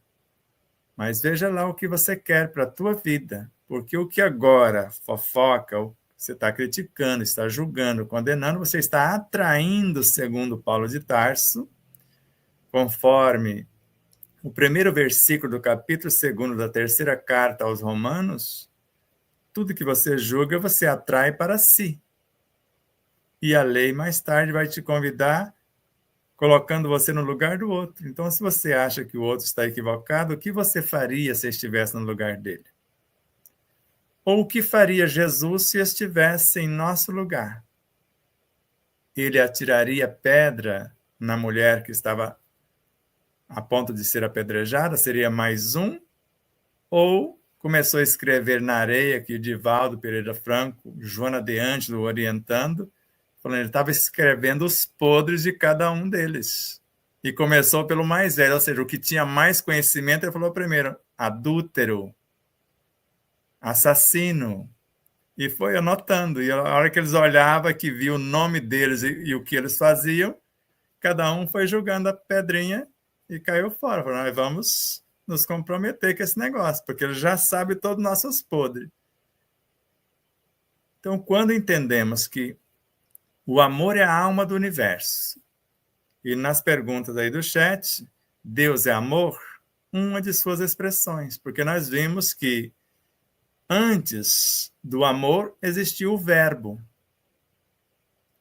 Mas veja lá o que você quer para a tua vida, porque o que agora fofoca, você está criticando, está julgando, condenando, você está atraindo, segundo Paulo de Tarso, conforme o primeiro versículo do capítulo 2 da terceira carta aos Romanos, tudo que você julga, você atrai para si. E a lei mais tarde vai te convidar, colocando você no lugar do outro. Então, se você acha que o outro está equivocado, o que você faria se estivesse no lugar dele? Ou o que faria Jesus se estivesse em nosso lugar? Ele atiraria pedra na mulher que estava a ponto de ser apedrejada? Seria mais um? Ou começou a escrever na areia, que o Divaldo Pereira Franco, Joana de Ângelo orientando, falando, ele estava escrevendo os podres de cada um deles. E começou pelo mais velho, ou seja, o que tinha mais conhecimento, ele falou primeiro, adúltero, assassino. E foi anotando. E a hora que eles olhavam, que viu o nome deles e o que eles faziam, cada um foi jogando a pedrinha e caiu fora. Falou, nós vamos nos comprometer com esse negócio, porque ele já sabe todos os nossos podres. Então, quando entendemos que o amor é a alma do universo, e nas perguntas aí do chat, Deus é amor, uma de suas expressões, porque nós vimos que antes do amor existiu o verbo.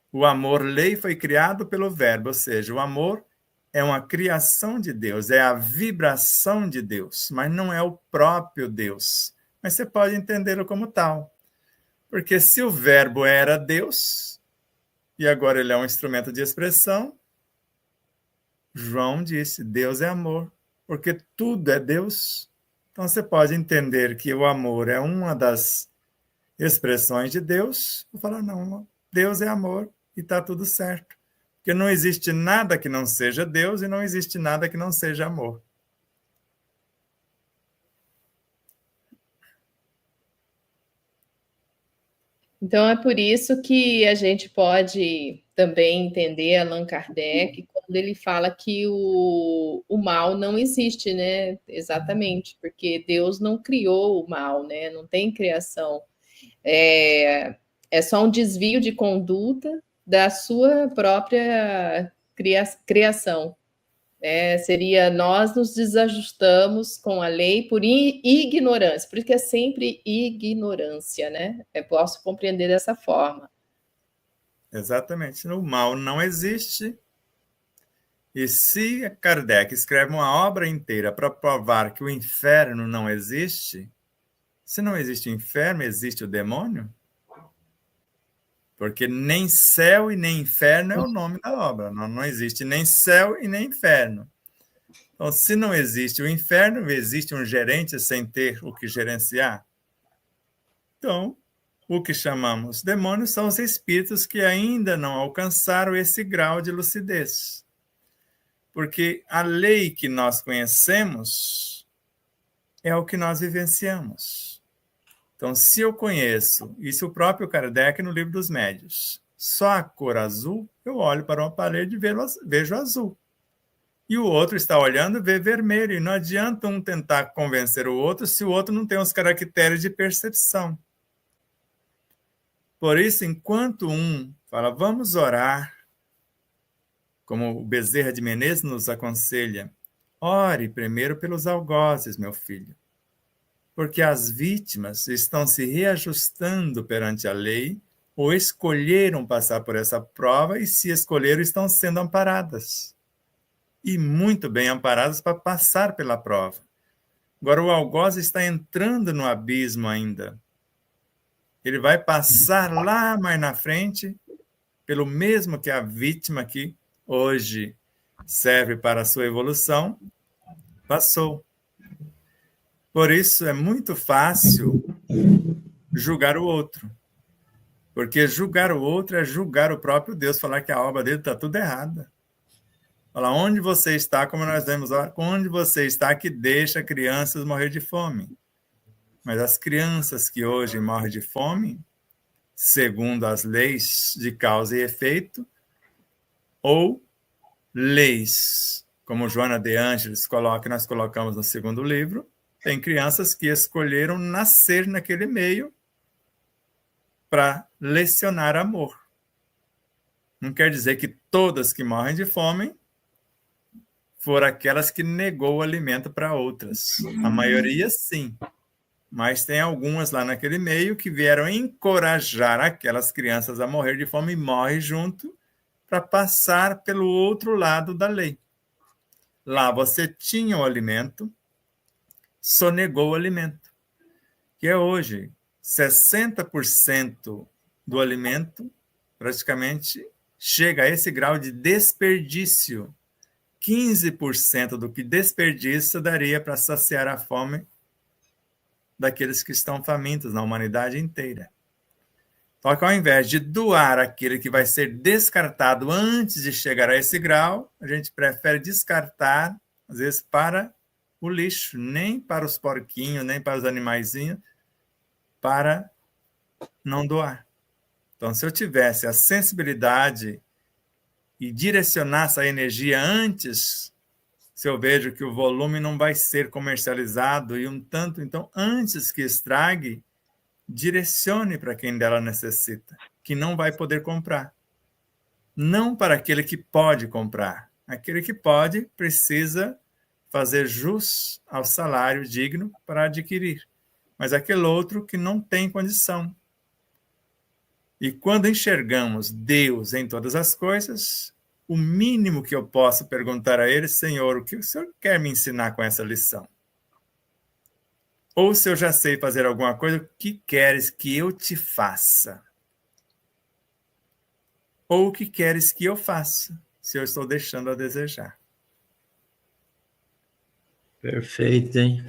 O amor, lei, foi criado pelo verbo, ou seja, o amor é uma criação de Deus, é a vibração de Deus, mas não é o próprio Deus. Mas você pode entendê-lo como tal. Porque se o verbo era Deus, e agora ele é um instrumento de expressão, João disse, Deus é amor, porque tudo é Deus. Então você pode entender que o amor é uma das expressões de Deus, vou falar, não, Deus é amor e está tudo certo. Porque não existe nada que não seja Deus e não existe nada que não seja amor. Então, é por isso que a gente pode também entender Allan Kardec quando ele fala que o mal não existe, né? Exatamente, porque Deus não criou o mal, né? Não tem criação. É só um desvio de conduta da sua própria criação. Seria nós nos desajustamos com a lei por ignorância, porque é sempre ignorância, né? Eu posso compreender dessa forma. Exatamente. O mal não existe. E se Kardec escreve uma obra inteira para provar que o inferno não existe, se não existe o inferno, existe o demônio? Porque nem céu e nem inferno é o nome da obra. Não existe nem céu e nem inferno. Então, se não existe o inferno, existe um gerente sem ter o que gerenciar. Então, o que chamamos demônios são os espíritos que ainda não alcançaram esse grau de lucidez. Porque a lei que nós conhecemos é o que nós vivenciamos. Então, se eu conheço, isso o próprio Kardec no Livro dos Médiuns, só a cor azul, eu olho para uma parede e vejo azul. E o outro está olhando e vê vermelho. E não adianta um tentar convencer o outro se o outro não tem os caracteres de percepção. Por isso, enquanto um fala, vamos orar, como o Bezerra de Menezes nos aconselha, ore primeiro pelos algozes, meu filho, porque as vítimas estão se reajustando perante a lei ou escolheram passar por essa prova e, se escolheram, estão sendo amparadas. E muito bem amparadas para passar pela prova. Agora, o algoz está entrando no abismo ainda. Ele vai passar lá mais na frente, pelo mesmo que a vítima que hoje serve para a sua evolução, passou. Por isso é muito fácil julgar o outro. Porque julgar o outro é julgar o próprio Deus, falar que a obra dele está tudo errada. Falar, onde você está, como nós vemos, onde você está que deixa crianças morrer de fome. Mas as crianças que hoje morrem de fome, segundo as leis de causa e efeito, ou leis, como Joana de Ângeles coloca, nós colocamos no segundo livro, tem crianças que escolheram nascer naquele meio para lecionar amor. Não quer dizer que todas que morrem de fome foram aquelas que negou o alimento para outras. A maioria, sim. Mas tem algumas lá naquele meio que vieram encorajar aquelas crianças a morrer de fome e morrem junto para passar pelo outro lado da lei. Lá você tinha o alimento, sonegou o alimento. Que é hoje, 60% do alimento praticamente chega a esse grau de desperdício. 15% do que desperdiça daria para saciar a fome daqueles que estão famintos na humanidade inteira. Só que ao invés de doar aquele que vai ser descartado antes de chegar a esse grau, a gente prefere descartar, às vezes, para o lixo, nem para os porquinhos, nem para os animaizinhos, para não doar. Então, se eu tivesse a sensibilidade e direcionasse a energia antes, se eu vejo que o volume não vai ser comercializado e um tanto, então, antes que estrague, direcione para quem dela necessita, que não vai poder comprar. Não para aquele que pode comprar. Aquele que pode precisa fazer jus ao salário digno para adquirir. Mas aquele outro que não tem condição. E quando enxergamos Deus em todas as coisas, o mínimo que eu posso perguntar a Ele, Senhor, o que o Senhor quer me ensinar com essa lição? Ou se eu já sei fazer alguma coisa, o que queres que eu te faça? Ou o que queres que eu faça, se eu estou deixando a desejar? Perfeito, hein?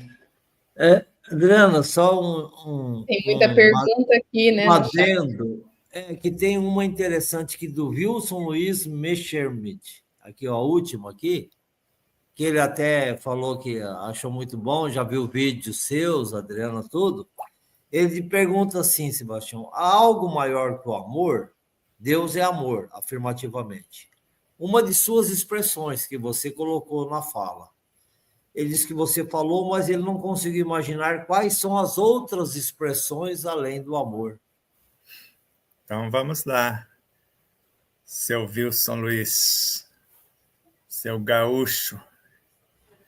Adriana, só Tem muita pergunta aqui, né, um no chat. adendo. Que tem uma interessante aqui do Wilson Luiz Messerschmidt. Aqui, ó, a última aqui, que ele até falou que achou muito bom, já viu vídeos seus, Adriana, tudo. Ele pergunta assim, Sebastião, há algo maior que o amor? Deus é amor, afirmativamente. Uma de suas expressões que você colocou na fala. Ele disse que você falou, mas ele não conseguiu imaginar quais são as outras expressões além do amor. Então vamos lá, seu Wilson Luiz, seu gaúcho.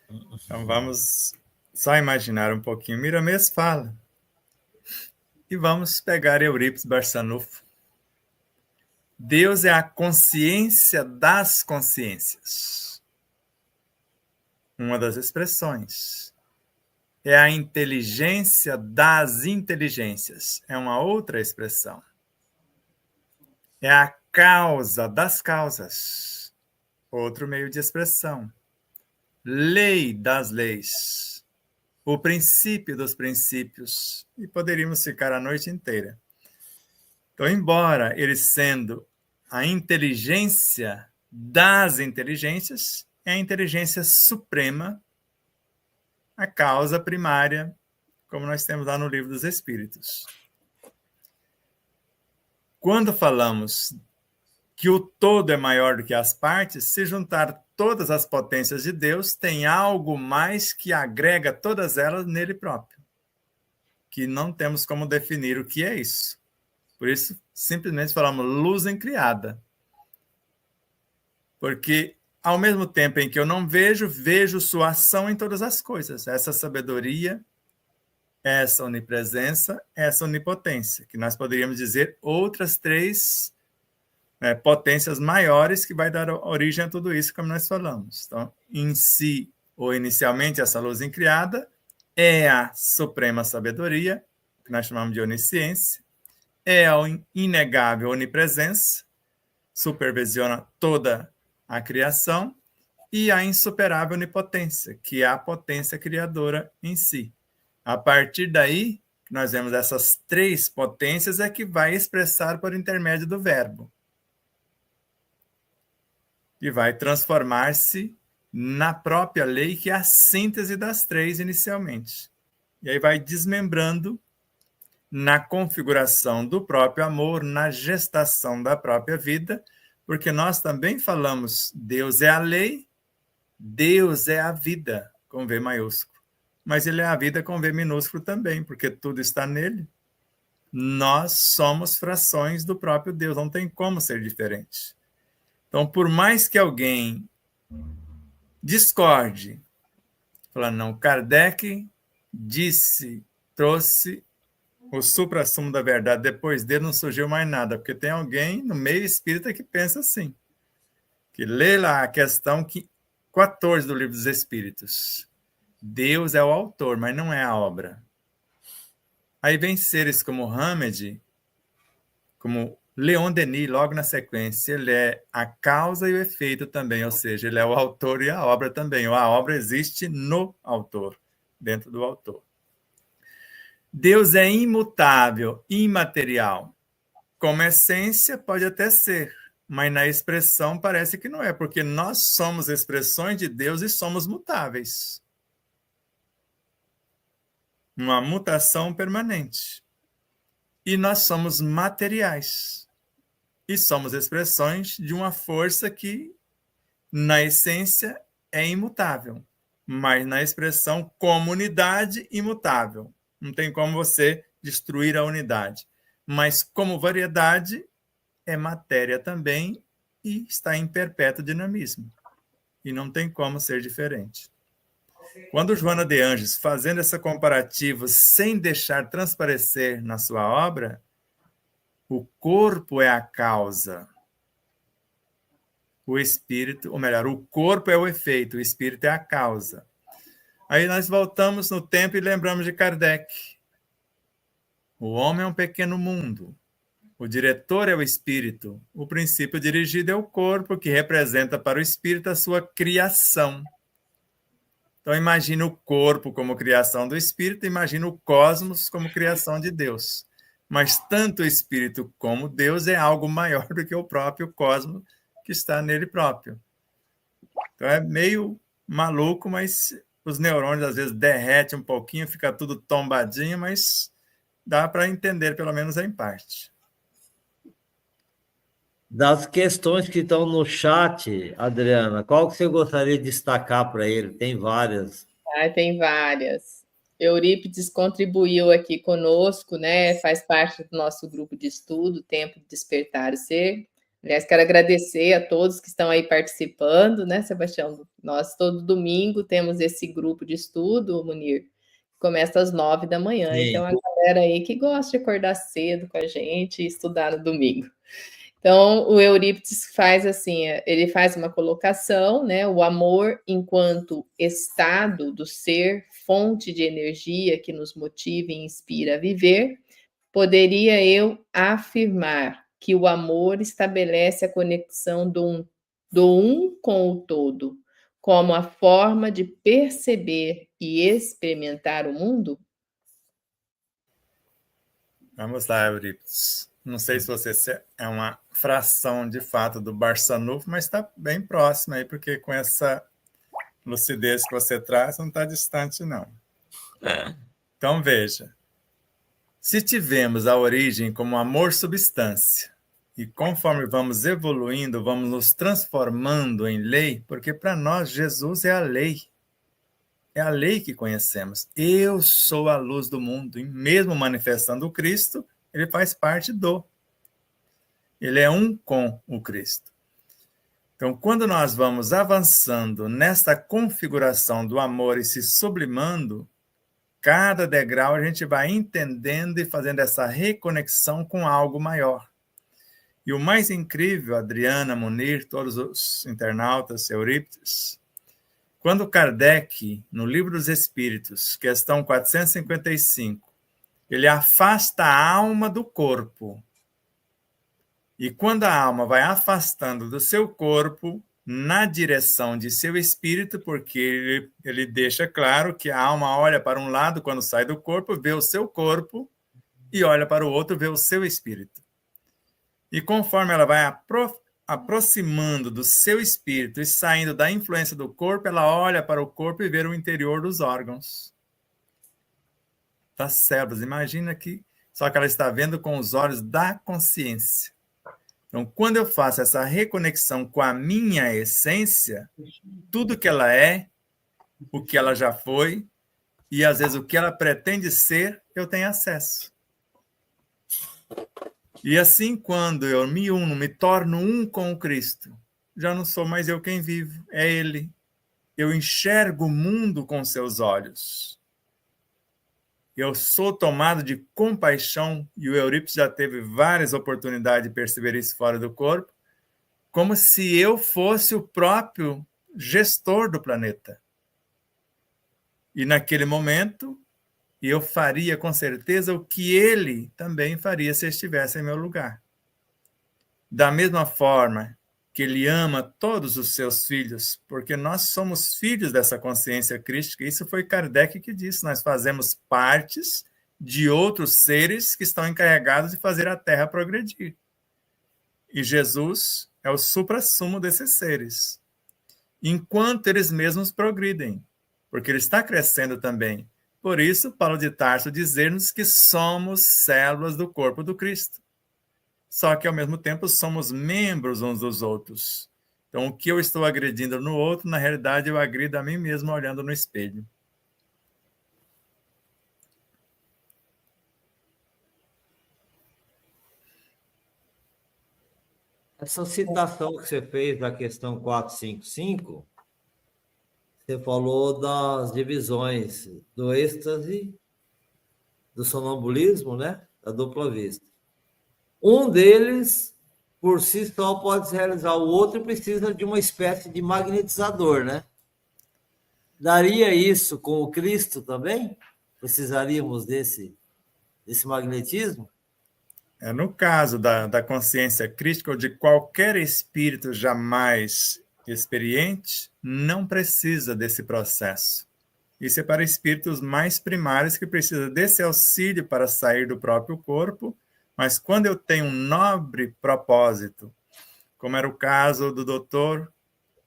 Então vamos só imaginar um pouquinho. Miramês fala. E vamos pegar Eurípides Barçanufo. Deus é a consciência das consciências. Uma das expressões. É a inteligência das inteligências. É uma outra expressão. É a causa das causas. Outro meio de expressão. Lei das leis. O princípio dos princípios. E poderíamos ficar a noite inteira. Então, embora ele sendo a inteligência das inteligências, é a inteligência suprema, a causa primária, como nós temos lá no Livro dos Espíritos. Quando falamos que o todo é maior do que as partes, se juntar todas as potências de Deus, tem algo mais que agrega todas elas nele próprio, que não temos como definir o que é isso. Por isso, simplesmente falamos luz incriada. Porque, ao mesmo tempo em que eu não vejo, vejo sua ação em todas as coisas. Essa sabedoria, essa onipresença, essa onipotência, que nós poderíamos dizer outras três potências maiores que vai dar origem a tudo isso, como nós falamos. Então, em si, ou inicialmente, essa luz incriada é a suprema sabedoria, que nós chamamos de onisciência, é a inegável onipresença, supervisiona toda a criação, e a insuperável onipotência, que é a potência criadora em si. A partir daí, nós vemos essas três potências é que vai expressar por intermédio do verbo. E vai transformar-se na própria lei, que é a síntese das três inicialmente. E aí vai desmembrando na configuração do próprio amor, na gestação da própria vida, porque nós também falamos, Deus é a lei, Deus é a vida, com V maiúsculo. Mas ele é a vida com V minúsculo também, porque tudo está nele. Nós somos frações do próprio Deus, não tem como ser diferente. Então, por mais que alguém discorde, falando, não, Kardec trouxe o suprassumo da verdade, depois dele não surgiu mais nada, porque tem alguém no meio espírita que pensa assim, que lê lá a questão 14 do Livro dos Espíritos. Deus é o autor, mas não é a obra. Aí vem seres como Hamed, como Leon Denis, logo na sequência, ele é a causa e o efeito também, ou seja, ele é o autor e a obra também, ou a obra existe no autor, dentro do autor. Deus é imutável, imaterial. Como essência, pode até ser, mas na expressão parece que não é, porque nós somos expressões de Deus e somos mutáveis. Uma mutação permanente. E nós somos materiais. E somos expressões de uma força que, na essência, é imutável, mas na expressão como unidade, imutável. Não tem como você destruir a unidade. Mas como variedade, é matéria também e está em perpétuo dinamismo. E não tem como ser diferente. Quando Joana de Ângeles, fazendo essa comparativa sem deixar transparecer na sua obra, o corpo é a causa. O espírito, ou melhor, o corpo é o efeito, o espírito é a causa. Aí nós voltamos no tempo e lembramos de Kardec. O homem é um pequeno mundo. O diretor é o espírito. O princípio dirigido é o corpo, que representa para o espírito a sua criação. Então, imagina o corpo como criação do espírito, imagina o cosmos como criação de Deus. Mas tanto o espírito como Deus é algo maior do que o próprio cosmos que está nele próprio. Então, é meio maluco, mas os neurônios às vezes derretem um pouquinho, fica tudo tombadinho, mas dá para entender, pelo menos em parte. Das questões que estão no chat, Adriana, qual que você gostaria de destacar para ele? Tem várias. Tem várias. Eurípides contribuiu aqui conosco, né? Faz parte do nosso grupo de estudo, Tempo de Despertar o Ser. Aliás, quero agradecer a todos que estão aí participando, né, Sebastião? Nós, todo domingo, temos esse grupo de estudo, Munir, que começa às 9 da manhã. Sim. Então, a galera aí que gosta de acordar cedo com a gente e estudar no domingo. Então, o Eurípides faz assim, ele faz uma colocação, né? O amor enquanto estado do ser, fonte de energia que nos motiva e inspira a viver, poderia eu afirmar que o amor estabelece a conexão do um com o todo, como a forma de perceber e experimentar o mundo? Vamos lá, Eurípides. Não sei se você é uma fração, de fato, do Barçanufo, mas está bem próximo aí, porque com essa lucidez que você traz, não está distante, não. Então, veja. Se tivemos a origem como amor-substância, e conforme vamos evoluindo, vamos nos transformando em lei, porque para nós Jesus é a lei. É a lei que conhecemos. Eu sou a luz do mundo, e mesmo manifestando o Cristo, ele faz parte do. Ele é um com o Cristo. Então, quando nós vamos avançando nesta configuração do amor e se sublimando, cada degrau a gente vai entendendo e fazendo essa reconexão com algo maior. E o mais incrível, Adriana, Munir, todos os internautas, Eurípides, quando Kardec, no Livro dos Espíritos, questão 455, ele afasta a alma do corpo. E quando a alma vai afastando do seu corpo, na direção de seu espírito, porque ele deixa claro que a alma olha para um lado quando sai do corpo, vê o seu corpo, e olha para o outro, vê o seu espírito. E conforme ela vai aproximando do seu espírito e saindo da influência do corpo, ela olha para o corpo e vê o interior dos órgãos. Das células. Imagina que só que ela está vendo com os olhos da consciência. Então, quando eu faço essa reconexão com a minha essência, tudo que ela é, o que ela já foi, e às vezes o que ela pretende ser, eu tenho acesso. E assim, quando eu me uno, me torno um com o Cristo, já não sou mais eu quem vivo, é Ele. Eu enxergo o mundo com seus olhos. Eu sou tomado de compaixão, e o Eurípides já teve várias oportunidades de perceber isso fora do corpo, como se eu fosse o próprio gestor do planeta. E naquele momento, eu faria com certeza o que ele também faria se estivesse em meu lugar. Da mesma forma que ele ama todos os seus filhos, porque nós somos filhos dessa consciência crística. Isso foi Kardec que disse, nós fazemos partes de outros seres que estão encarregados de fazer a Terra progredir. E Jesus é o suprassumo desses seres, enquanto eles mesmos progridem, porque ele está crescendo também. Por isso, Paulo de Tarso dizer-nos que somos células do corpo do Cristo. Só que, ao mesmo tempo, somos membros uns dos outros. Então, o que eu estou agredindo no outro, na realidade, eu agrido a mim mesmo olhando no espelho. Essa citação que você fez da questão 455, você falou das divisões do êxtase, do sonambulismo, né? Da dupla vista. Um deles, por si só, pode se realizar, o outro precisa de uma espécie de magnetizador, né? Daria isso com o Cristo também? Precisaríamos desse magnetismo? No caso da consciência crística ou de qualquer espírito jamais experiente, não precisa desse processo. Isso é para espíritos mais primários que precisam desse auxílio para sair do próprio corpo, mas quando eu tenho um nobre propósito, como era o caso do Dr.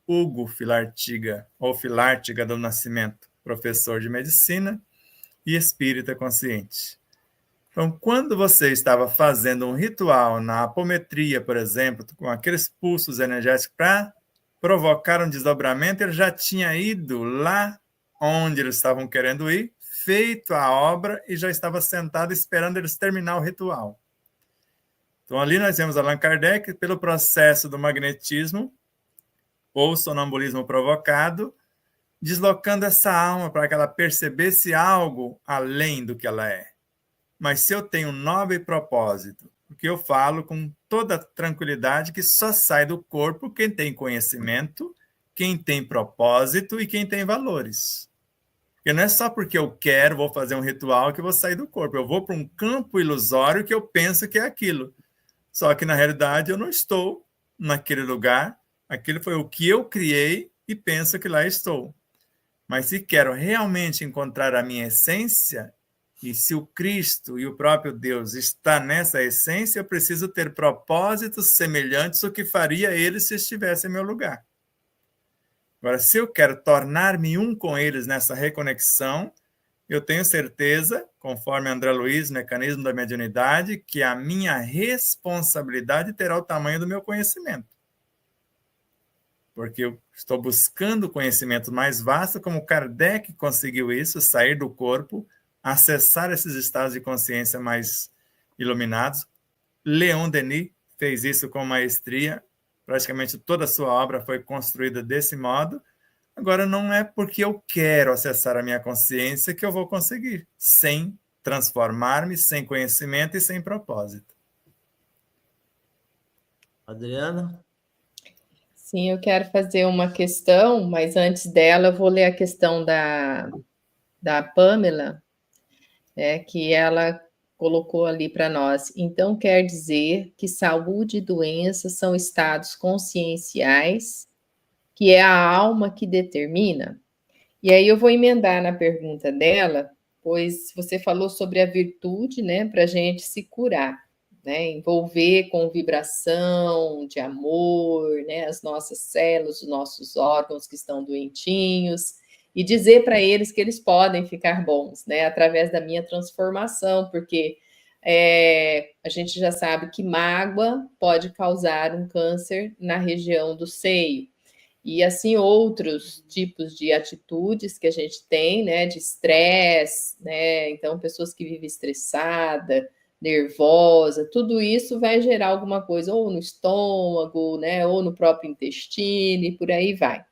Hugo Filartiga, ou Filártiga do Nascimento, professor de medicina e espírita consciente. Então, quando você estava fazendo um ritual na apometria, por exemplo, com aqueles pulsos energéticos para provocar um desdobramento, ele já tinha ido lá onde eles estavam querendo ir, feito a obra e já estava sentado esperando eles terminar o ritual. Então, ali nós vemos Allan Kardec, pelo processo do magnetismo, ou sonambulismo provocado, deslocando essa alma para que ela percebesse algo além do que ela é. Mas se eu tenho um nobre propósito, porque eu falo com toda tranquilidade que só sai do corpo quem tem conhecimento, quem tem propósito e quem tem valores. Porque não é só porque eu quero, vou fazer um ritual que eu vou sair do corpo. Eu vou para um campo ilusório que eu penso que é aquilo. Só que, na realidade, eu não estou naquele lugar. Aquilo foi o que eu criei e penso que lá estou. Mas se quero realmente encontrar a minha essência, e se o Cristo e o próprio Deus está nessa essência, eu preciso ter propósitos semelhantes ao que faria ele se estivesse em meu lugar. Agora, se eu quero tornar-me um com eles nessa reconexão, eu tenho certeza, conforme André Luiz, Mecanismo da Mediunidade, que a minha responsabilidade terá o tamanho do meu conhecimento. Porque eu estou buscando conhecimento mais vasto, como Kardec conseguiu isso, sair do corpo, acessar esses estados de consciência mais iluminados. Leon Denis fez isso com maestria, praticamente toda a sua obra foi construída desse modo. Agora, não é porque eu quero acessar a minha consciência que eu vou conseguir, sem transformar-me, sem conhecimento e sem propósito. Adriana? Sim, eu quero fazer uma questão, mas antes dela eu vou ler a questão da Pamela, que ela colocou ali para nós. Então, quer dizer que saúde e doença são estados conscienciais, que é a alma que determina? E aí eu vou emendar na pergunta dela, pois você falou sobre a virtude, né, para a gente se curar, né, envolver com vibração de amor, né, as nossas células, os nossos órgãos que estão doentinhos, e dizer para eles que eles podem ficar bons, né, através da minha transformação, porque a gente já sabe que mágoa pode causar um câncer na região do seio. E assim outros tipos de atitudes que a gente tem, né, de estresse, né? Então, pessoas que vivem estressada, nervosa, tudo isso vai gerar alguma coisa ou no estômago, né, ou no próprio intestino e por aí vai.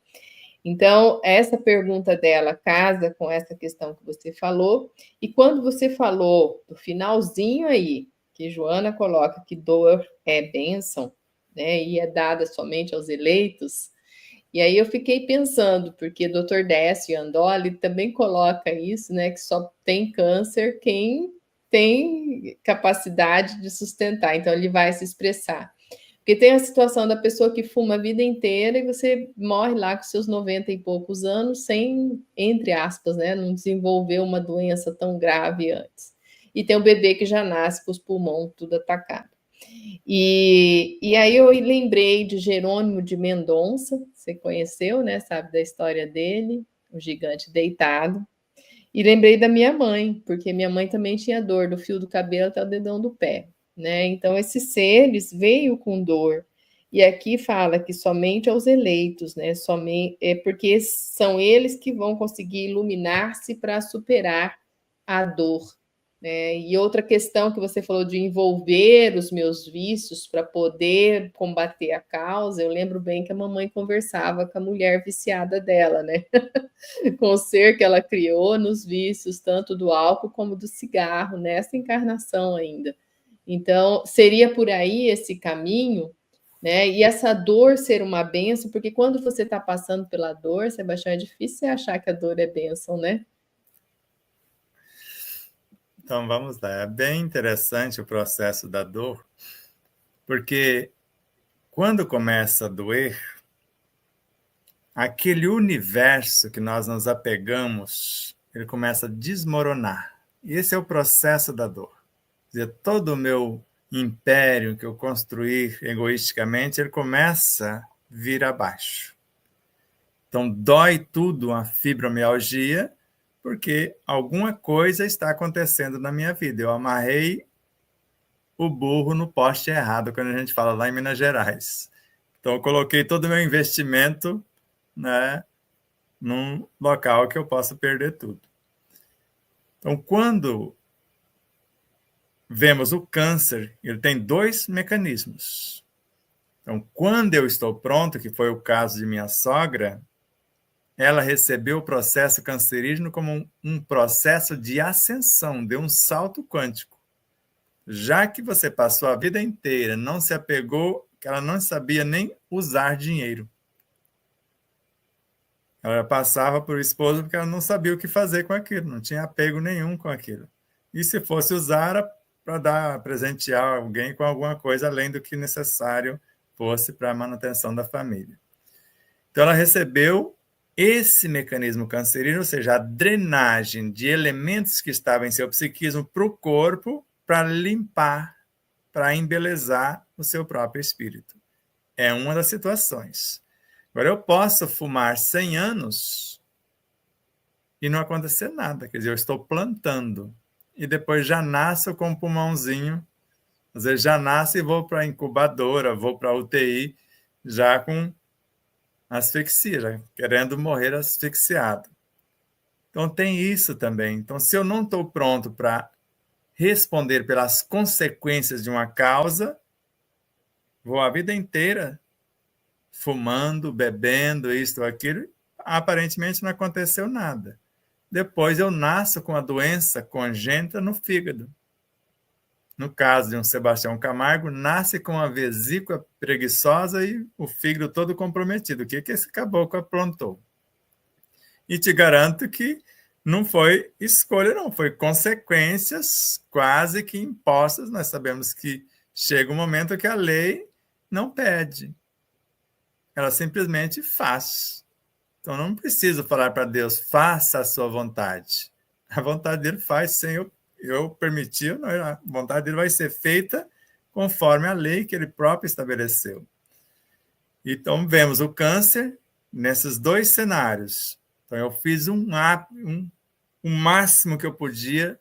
Então, essa pergunta dela casa com essa questão que você falou. E quando você falou do finalzinho aí, que Joana coloca que dor é bênção, né, e é dada somente aos eleitos, e aí eu fiquei pensando, porque o Dr. Décio Andoli também coloca isso, né, que só tem câncer quem tem capacidade de sustentar, então ele vai se expressar. Porque tem a situação da pessoa que fuma a vida inteira e você morre lá com seus 90 e poucos anos sem, entre aspas, né, não desenvolver uma doença tão grave antes. E tem o bebê que já nasce com os pulmões tudo atacado. E aí eu lembrei de Jerônimo de Mendonça, você conheceu, né? Sabe da história dele, o gigante deitado. E lembrei da minha mãe, porque minha mãe também tinha dor do fio do cabelo até o dedão do pé, né? Então esses seres veio com dor. E aqui fala que somente aos eleitos, né? Somente é porque são eles que vão conseguir iluminar-se para superar a dor. E outra questão que você falou de envolver os meus vícios para poder combater a causa, eu lembro bem que a mamãe conversava com a mulher viciada dela, né? Com o ser que ela criou nos vícios, tanto do álcool como do cigarro, nessa encarnação ainda. Então, seria por aí esse caminho, né? E essa dor ser uma benção, porque quando você está passando pela dor, Sebastião, é difícil você achar que a dor é bênção, né? Então, vamos lá. É bem interessante o processo da dor, porque quando começa a doer, aquele universo que nós nos apegamos, ele começa a desmoronar. Esse é o processo da dor. Quer dizer, todo o meu império que eu construí egoisticamente, ele começa a vir abaixo. Então, dói tudo a fibromialgia, porque alguma coisa está acontecendo na minha vida. Eu amarrei o burro no poste errado, quando a gente fala lá em Minas Gerais. Então, eu coloquei todo o meu investimento, né, num local que eu posso perder tudo. Então, quando vemos o câncer, ele tem dois mecanismos. Então, quando eu estou pronto, que foi o caso de minha sogra, ela recebeu o processo cancerígeno como um processo de ascensão, deu um salto quântico. Já que você passou a vida inteira, não se apegou, que ela não sabia nem usar dinheiro. Ela passava por esposo porque ela não sabia o que fazer com aquilo, não tinha apego nenhum com aquilo. E se fosse usar, era para presentear alguém com alguma coisa além do que necessário fosse para a manutenção da família. Então, ela recebeu esse mecanismo cancerígeno, ou seja, a drenagem de elementos que estavam em seu psiquismo para o corpo, para limpar, para embelezar o seu próprio espírito. É uma das situações. Agora, eu posso fumar 100 anos e não acontecer nada. Quer dizer, eu estou plantando. E depois já nasço com um pulmãozinho. Às vezes já nasço e vou para a incubadora, vou para a UTI, já com asfixia, já querendo morrer asfixiado. Então, tem isso também. Então, se eu não estou pronto para responder pelas consequências de uma causa, vou a vida inteira fumando, bebendo, isto ou aquilo, aparentemente não aconteceu nada. Depois eu nasço com a doença congênita no fígado. No caso de um Sebastião Camargo, nasce com a vesícula preguiçosa e o fígado todo comprometido. O que esse caboclo aprontou? E te garanto que não foi escolha, não. Foi consequências quase que impostas. Nós sabemos que chega um momento que a lei não pede. Ela simplesmente faz. Então, não preciso falar para Deus, faça a sua vontade. A vontade dele faz sem eu permitir, a vontade dele vai ser feita conforme a lei que ele próprio estabeleceu. Então, vemos o câncer nesses dois cenários. Então, eu fiz o máximo que eu podia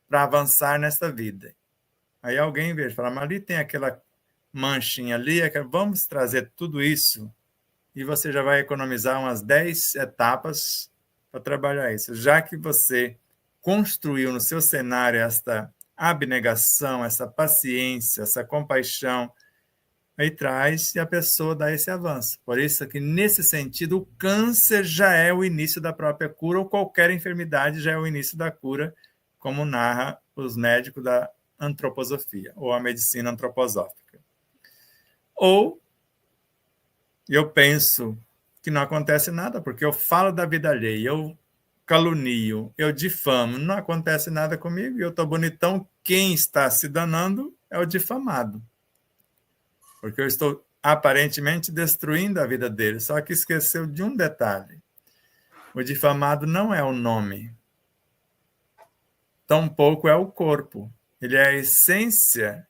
para avançar nessa vida. Aí alguém veja, fala, mas ali tem aquela manchinha ali, vamos trazer tudo isso e você já vai economizar umas 10 etapas para trabalhar isso. Já que você construiu no seu cenário esta abnegação, essa paciência, essa compaixão, aí traz e a pessoa dá esse avanço. Por isso que, nesse sentido, o câncer já é o início da própria cura, ou qualquer enfermidade já é o início da cura, como narra os médicos da antroposofia, ou a medicina antroposófica. Ou eu penso que não acontece nada, porque eu falo da vida alheia, eu calunio, eu difamo, não acontece nada comigo, e eu estou bonitão, quem está se danando é o difamado. Porque eu estou aparentemente destruindo a vida dele, só que esqueceu de um detalhe. O difamado não é o nome, tampouco é o corpo. Ele é a essência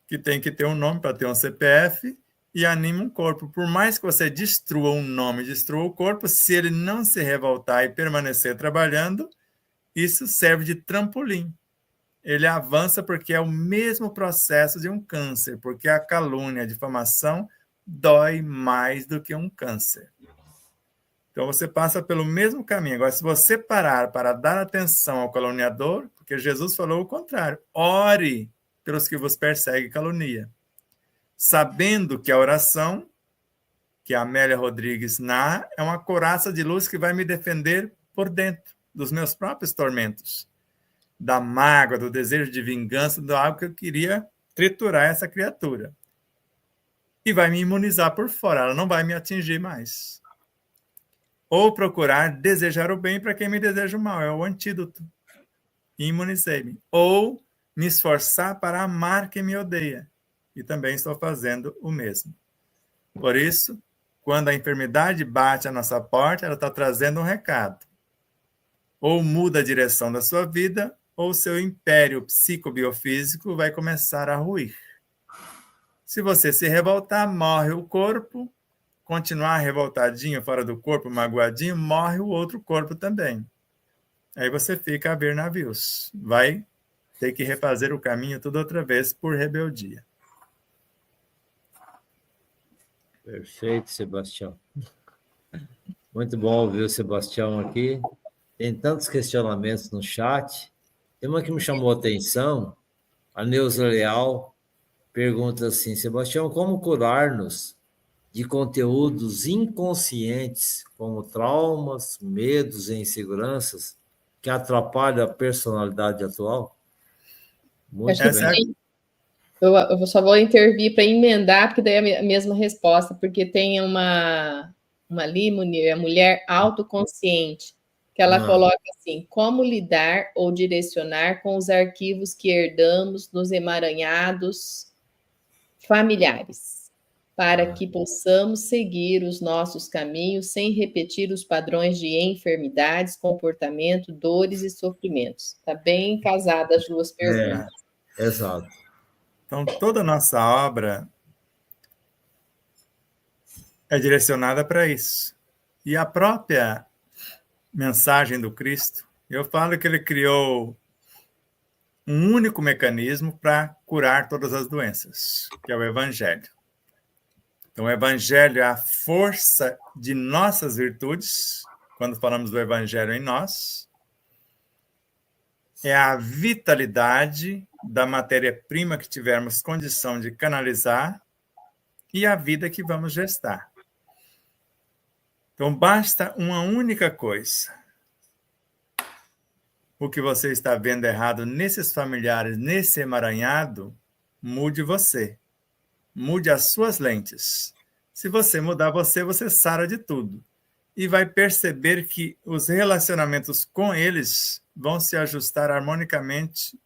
que tem que ter um nome para ter um CPF e anima um corpo. Por mais que você destrua um nome, destrua o corpo, se ele não se revoltar e permanecer trabalhando, isso serve de trampolim. Ele avança porque é o mesmo processo de um câncer, porque a calúnia, a difamação, dói mais do que um câncer. Então, você passa pelo mesmo caminho. Agora, se você parar para dar atenção ao caluniador, porque Jesus falou o contrário, ore pelos que vos perseguem e calunia, sabendo que a oração, que a Amélia Rodrigues narra, é uma couraça de luz que vai me defender por dentro dos meus próprios tormentos, da mágoa, do desejo de vingança, do algo que eu queria triturar essa criatura. E vai me imunizar por fora, ela não vai me atingir mais. Ou procurar desejar o bem para quem me deseja o mal, é o antídoto. Imunizei-me. Ou me esforçar para amar quem me odeia. E também estou fazendo o mesmo. Por isso, quando a enfermidade bate à nossa porta, ela está trazendo um recado. Ou muda a direção da sua vida, ou seu império psicobiofísico vai começar a ruir. Se você se revoltar, morre o corpo. Continuar revoltadinho fora do corpo, magoadinho, morre o outro corpo também. Aí você fica a ver navios. Vai ter que refazer o caminho tudo outra vez por rebeldia. Perfeito, Sebastião. Muito bom ouvir o Sebastião aqui. Tem tantos questionamentos no chat. Tem uma que me chamou a atenção. A Neuza Leal pergunta assim, Sebastião, como curar-nos de conteúdos inconscientes, como traumas, medos e inseguranças, que atrapalham a personalidade atual? Muito bem. Eu só vou intervir para emendar, porque daí é a mesma resposta, porque tem uma ali, Munir, a mulher autoconsciente, que ela coloca assim, como lidar ou direcionar com os arquivos que herdamos nos emaranhados familiares, para que possamos seguir os nossos caminhos sem repetir os padrões de enfermidades, comportamento, dores e sofrimentos. Está bem casada as duas perguntas. Exato. Então, toda a nossa obra é direcionada para isso. E a própria mensagem do Cristo, eu falo que ele criou um único mecanismo para curar todas as doenças, que é o Evangelho. Então, o Evangelho é a força de nossas virtudes, quando falamos do Evangelho em nós, é a vitalidade da matéria-prima que tivermos condição de canalizar e a vida que vamos gestar. Então, basta uma única coisa. O que você está vendo errado nesses familiares, nesse emaranhado, mude você. Mude as suas lentes. Se você mudar você, você sara de tudo. E vai perceber que os relacionamentos com eles vão se ajustar harmonicamente,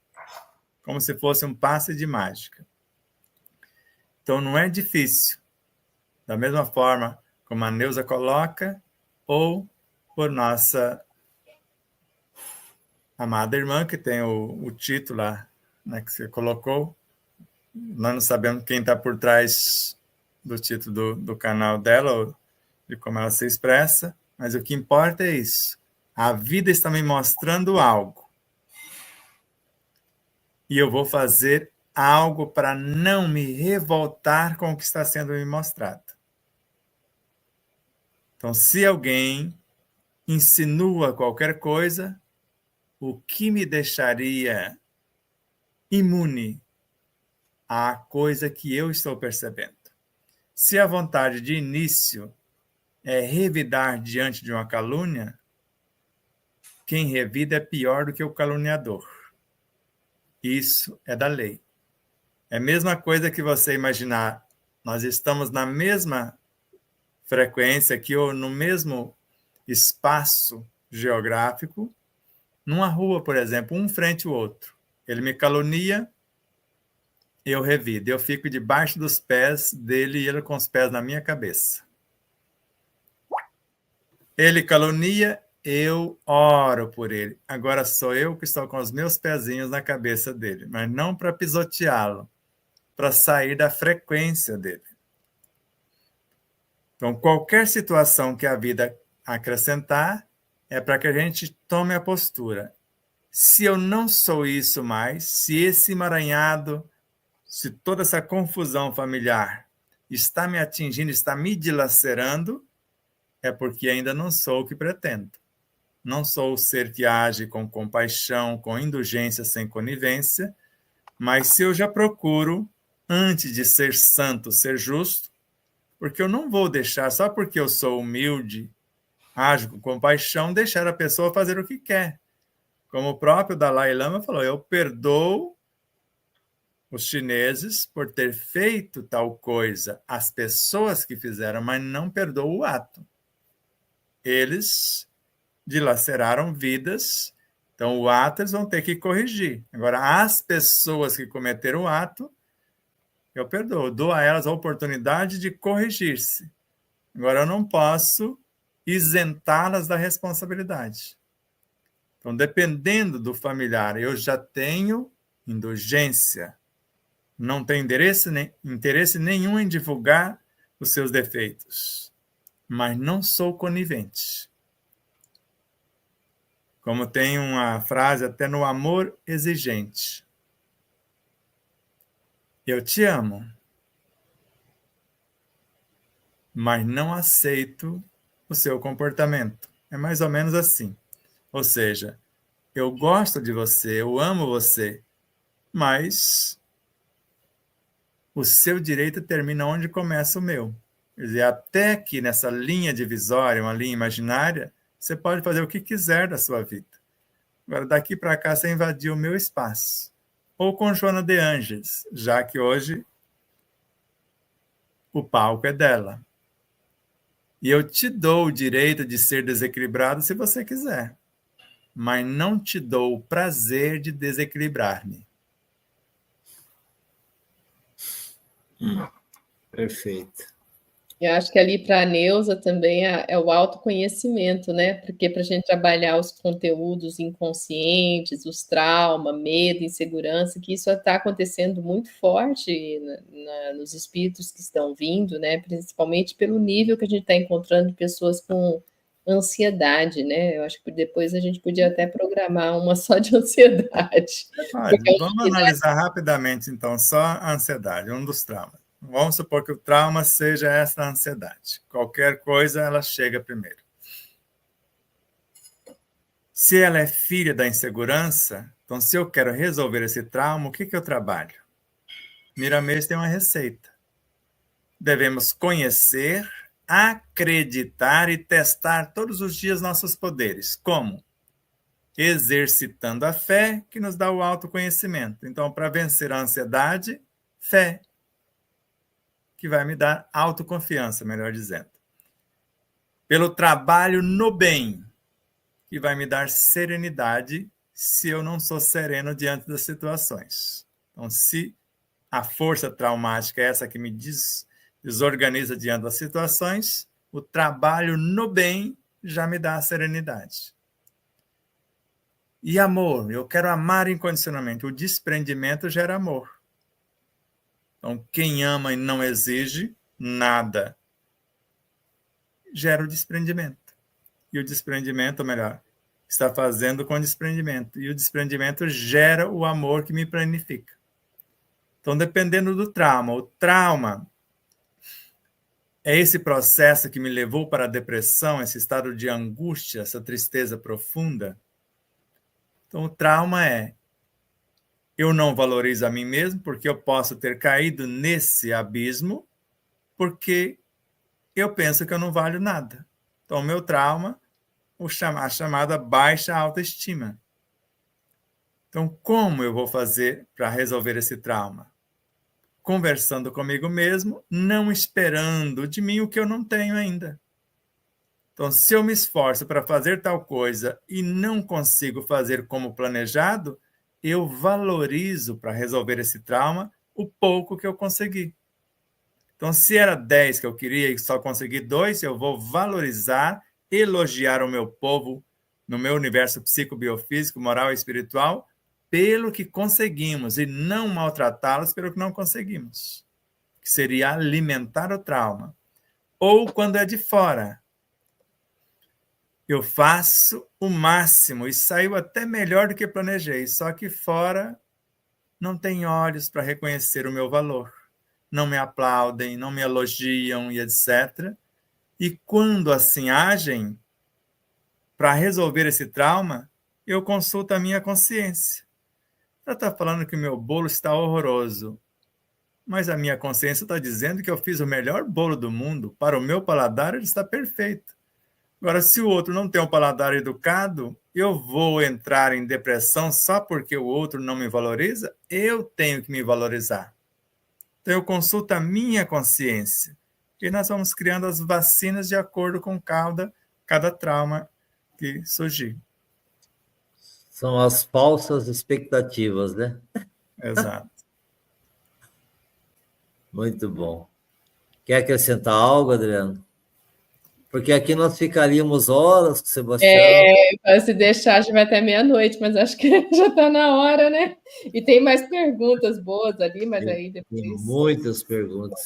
como se fosse um passe de mágica. Então, não é difícil. Da mesma forma como a Neuza coloca, ou por nossa amada irmã, que tem o título lá, né, que você colocou. Nós não sabemos quem está por trás do título do canal dela, ou de como ela se expressa, mas o que importa é isso. A vida está me mostrando algo. E eu vou fazer algo para não me revoltar com o que está sendo me mostrado. Então, se alguém insinua qualquer coisa, o que me deixaria imune à coisa que eu estou percebendo? Se a vontade de início é revidar diante de uma calúnia, quem revida é pior do que o caluniador. Isso é da lei. É a mesma coisa que você imaginar, nós estamos na mesma frequência aqui, ou no mesmo espaço geográfico, numa rua, por exemplo, um frente ao outro. Ele me calunia, eu revido. Eu fico debaixo dos pés dele e ele com os pés na minha cabeça. Ele calunia, eu oro por ele. Agora sou eu que estou com os meus pezinhos na cabeça dele, mas não para pisoteá-lo, para sair da frequência dele. Então, qualquer situação que a vida acrescentar é para que a gente tome a postura. Se eu não sou isso mais, se esse emaranhado, se toda essa confusão familiar está me atingindo, está me dilacerando, é porque ainda não sou o que pretendo. Não sou o ser que age com compaixão, com indulgência, sem conivência, mas se eu já procuro, antes de ser santo, ser justo, porque eu não vou deixar, só porque eu sou humilde, ajo com compaixão, deixar a pessoa fazer o que quer. Como o próprio Dalai Lama falou, eu perdoo os chineses por ter feito tal coisa, as pessoas que fizeram, mas não perdoo o ato. Eles dilaceraram vidas, então o ato eles vão ter que corrigir. Agora, as pessoas que cometeram o ato, eu perdoo, dou a elas a oportunidade de corrigir-se. Agora, eu não posso isentá-las da responsabilidade. Então, dependendo do familiar, eu já tenho indulgência, não tenho interesse nenhum em divulgar os seus defeitos, mas não sou conivente. Como tem uma frase até no amor exigente. Eu te amo, mas não aceito o seu comportamento. É mais ou menos assim. Ou seja, eu gosto de você, eu amo você, mas o seu direito termina onde começa o meu. Quer dizer, até que nessa linha divisória, uma linha imaginária, você pode fazer o que quiser da sua vida. Agora, daqui para cá, você invadiu o meu espaço. Ou com Joana de Ângeles, já que hoje o palco é dela. E eu te dou o direito de ser desequilibrado se você quiser, mas não te dou o prazer de desequilibrar-me. Perfeito. Eu acho que ali para a Neuza também é o autoconhecimento, né? Porque para a gente trabalhar os conteúdos inconscientes, os traumas, medo, insegurança, que isso está acontecendo muito forte nos espíritos que estão vindo, né? Principalmente pelo nível que a gente está encontrando pessoas com ansiedade, né? Eu acho que depois a gente podia até programar uma só de ansiedade. Vamos analisar rapidamente, então, só a ansiedade, um dos traumas. Vamos supor que o trauma seja essa ansiedade. Qualquer coisa, ela chega primeiro. Se ela é filha da insegurança, então se eu quero resolver esse trauma, o que eu trabalho? Miramês tem uma receita. Devemos conhecer, acreditar e testar todos os dias nossos poderes. Como? Exercitando a fé, que nos dá o autoconhecimento. Então, para vencer a ansiedade, fé, que vai me dar autoconfiança, melhor dizendo. Pelo trabalho no bem, que vai me dar serenidade se eu não sou sereno diante das situações. Então, se a força traumática é essa que me desorganiza diante das situações, o trabalho no bem já me dá a serenidade. E amor, eu quero amar incondicionalmente. O desprendimento gera amor. Então, quem ama e não exige nada, gera o desprendimento. E o desprendimento, ou melhor, está fazendo com desprendimento. E o desprendimento gera o amor que me planifica. Então, dependendo do trauma, o trauma é esse processo que me levou para a depressão, esse estado de angústia, essa tristeza profunda. Então, o trauma é: eu não valorizo a mim mesmo porque eu posso ter caído nesse abismo porque eu penso que eu não valho nada. Então, o meu trauma, a chamada baixa autoestima. Então, como eu vou fazer para resolver esse trauma? Conversando comigo mesmo, não esperando de mim o que eu não tenho ainda. Então, se eu me esforço para fazer tal coisa e não consigo fazer como planejado, eu valorizo para resolver esse trauma o pouco que eu consegui. Então, se era 10 que eu queria e só consegui 2, eu vou valorizar, elogiar o meu povo no meu universo psicobiofísico, moral e espiritual, pelo que conseguimos e não maltratá-los pelo que não conseguimos, que seria alimentar o trauma. Ou quando é de fora, eu faço o máximo e saiu até melhor do que planejei, só que fora não tem olhos para reconhecer o meu valor. Não me aplaudem, não me elogiam e etc. E quando assim agem, para resolver esse trauma, eu consulto a minha consciência. Ela está falando que o meu bolo está horroroso, mas a minha consciência está dizendo que eu fiz o melhor bolo do mundo. Para o meu paladar, ele está perfeito. Agora, se o outro não tem um paladar educado, eu vou entrar em depressão só porque o outro não me valoriza? Eu tenho que me valorizar. Então, eu consulto a minha consciência. E nós vamos criando as vacinas de acordo com cada trauma que surgir. São as falsas expectativas, né? Exato. Muito bom. Quer acrescentar algo, Adriano? Porque aqui nós ficaríamos horas com o Sebastião. Se deixar, a gente vai até meia-noite, mas acho que já está na hora, né? E tem mais perguntas boas ali, mas aí depois... Tem muitas perguntas.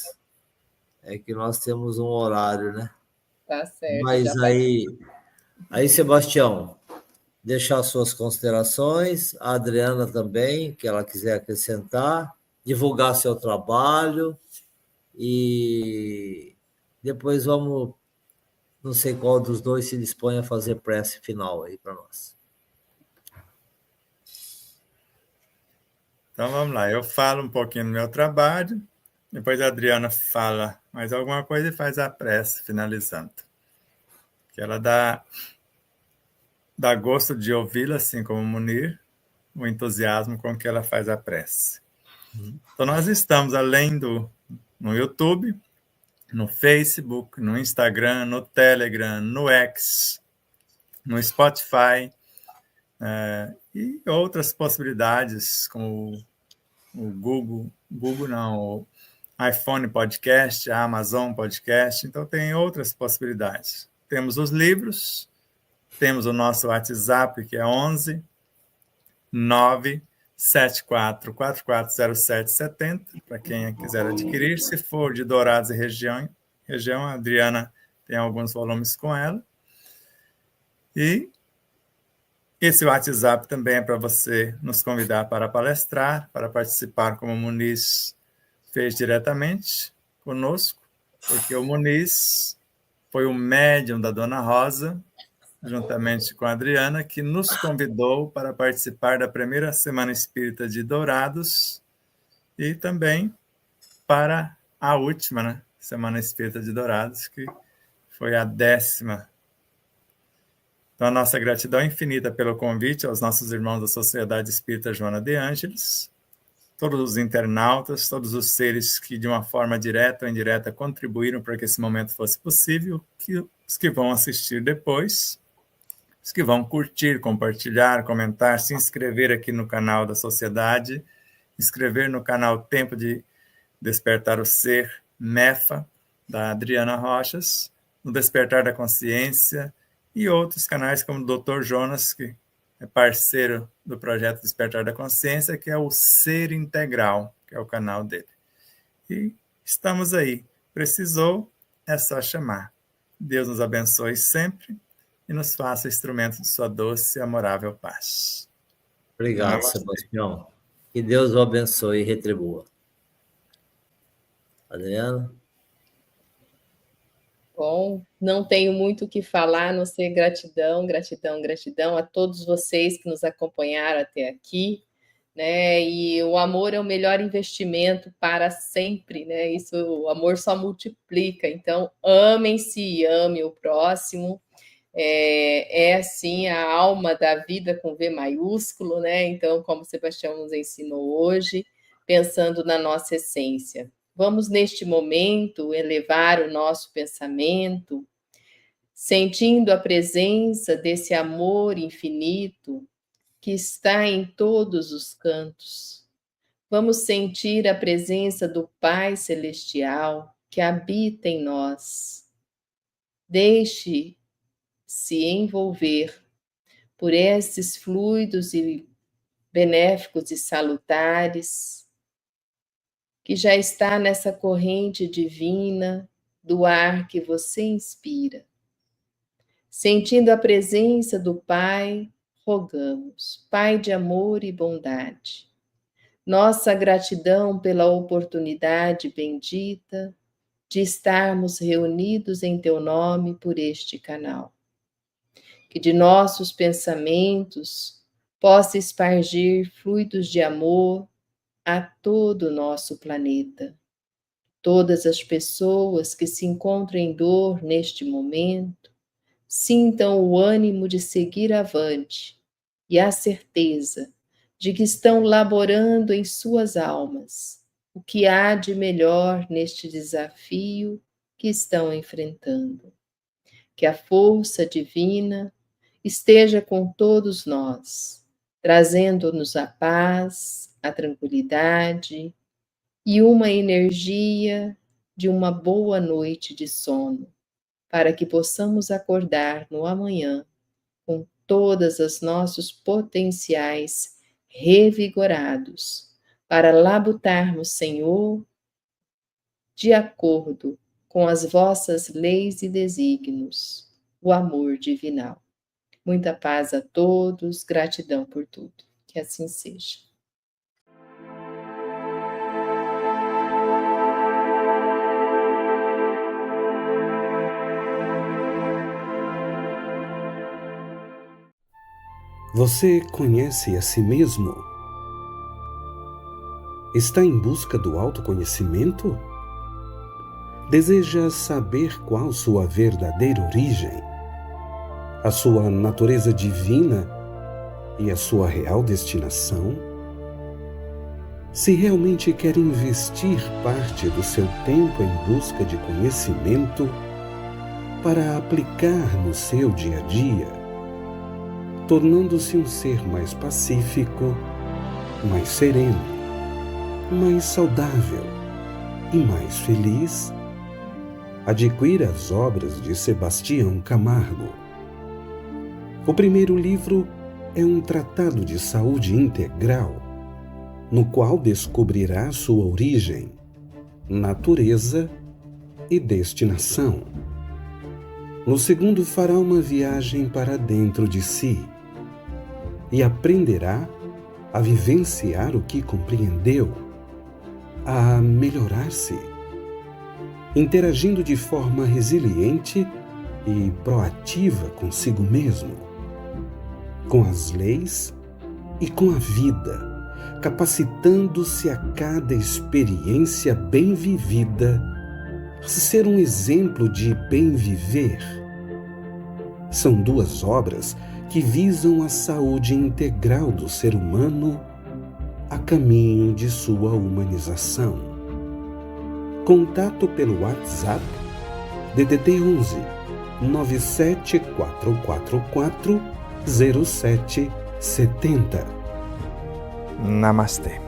É que nós temos um horário, né? Tá certo. Mas aí, Sebastião, deixar suas considerações, a Adriana também, que ela quiser acrescentar, divulgar seu trabalho e depois vamos, não sei qual dos dois se dispõe a fazer prece final aí para nós. Então vamos lá, eu falo um pouquinho do meu trabalho, depois a Adriana fala mais alguma coisa e faz a prece finalizando. Que ela dá gosto de ouvi-la, assim como Munir, o entusiasmo com que ela faz a prece. Então nós estamos no YouTube, no Facebook, no Instagram, no Telegram, no X, no Spotify, e outras possibilidades, como o Google não, o iPhone Podcast, a Amazon Podcast, então tem outras possibilidades. Temos os livros, temos o nosso WhatsApp, que é 11 974 440770, para quem quiser adquirir. Se for de Dourados e região, a Adriana tem alguns volumes com ela. E esse WhatsApp também é para você nos convidar para palestrar, para participar, como o Muniz fez diretamente conosco, porque o Muniz foi o médium da Dona Rosa, juntamente com a Adriana, que nos convidou para participar da primeira Semana Espírita de Dourados e também para a última, né, Semana Espírita de Dourados, que foi a 10ª. Então, a nossa gratidão infinita pelo convite aos nossos irmãos da Sociedade Espírita Joana de Ângeles, todos os internautas, todos os seres que, de uma forma direta ou indireta, contribuíram para que esse momento fosse possível, os que vão assistir depois, os que vão curtir, compartilhar, comentar, se inscrever aqui no canal da Sociedade, inscrever no canal Tempo de Despertar o Ser, MEFA, da Adriana Rochas, no Despertar da Consciência, e outros canais como o Dr. Jonas, que é parceiro do projeto Despertar da Consciência, que é o Ser Integral, que é o canal dele. E estamos aí. Precisou, é só chamar. Deus nos abençoe sempre e nos faça instrumento de sua doce e amorável paz. Obrigado, Sebastião. Que Deus o abençoe e retribua. Adriana? Bom, não tenho muito o que falar, a não ser gratidão, gratidão, gratidão a todos vocês que nos acompanharam até aqui, né? E o amor é o melhor investimento para sempre, né? Isso, o amor só multiplica. Então, amem-se e ame o próximo. É assim a alma da vida com V maiúsculo, né? Então, como o Sebastião nos ensinou hoje, pensando na nossa essência. Vamos, neste momento, elevar o nosso pensamento, sentindo a presença desse amor infinito que está em todos os cantos. Vamos sentir a presença do Pai Celestial que habita em nós. Deixe-se envolver por esses fluidos benéficos e salutares, que já está nessa corrente divina do ar que você inspira. Sentindo a presença do Pai, rogamos, Pai de amor e bondade, nossa gratidão pela oportunidade bendita de estarmos reunidos em Teu nome por este canal. Que de nossos pensamentos possa espargir fluidos de amor a todo o nosso planeta. Todas as pessoas que se encontram em dor neste momento, sintam o ânimo de seguir avante e a certeza de que estão laborando em suas almas o que há de melhor neste desafio que estão enfrentando. Que a força divina esteja com todos nós, trazendo-nos a paz, a tranquilidade e uma energia de uma boa noite de sono, para que possamos acordar no amanhã com todas as nossos potenciais revigorados, para labutarmos, Senhor, de acordo com as vossas leis e desígnios, o amor divinal. Muita paz a todos, gratidão por tudo. Que assim seja. Você conhece a si mesmo? Está em busca do autoconhecimento? Deseja saber qual sua verdadeira origem, a sua natureza divina e a sua real destinação? Se realmente quer investir parte do seu tempo em busca de conhecimento para aplicar no seu dia a dia, tornando-se um ser mais pacífico, mais sereno, mais saudável e mais feliz, adquira as obras de Sebastião Camargo. O primeiro livro é um tratado de saúde integral, no qual descobrirá sua origem, natureza e destinação. No segundo, fará uma viagem para dentro de si e aprenderá a vivenciar o que compreendeu, a melhorar-se, interagindo de forma resiliente e proativa consigo mesmo, com as leis e com a vida, capacitando-se a cada experiência bem vivida a ser um exemplo de bem viver. São duas obras que visam a saúde integral do ser humano a caminho de sua humanização. Contato pelo WhatsApp DDD 11 97444 0770. Namastê.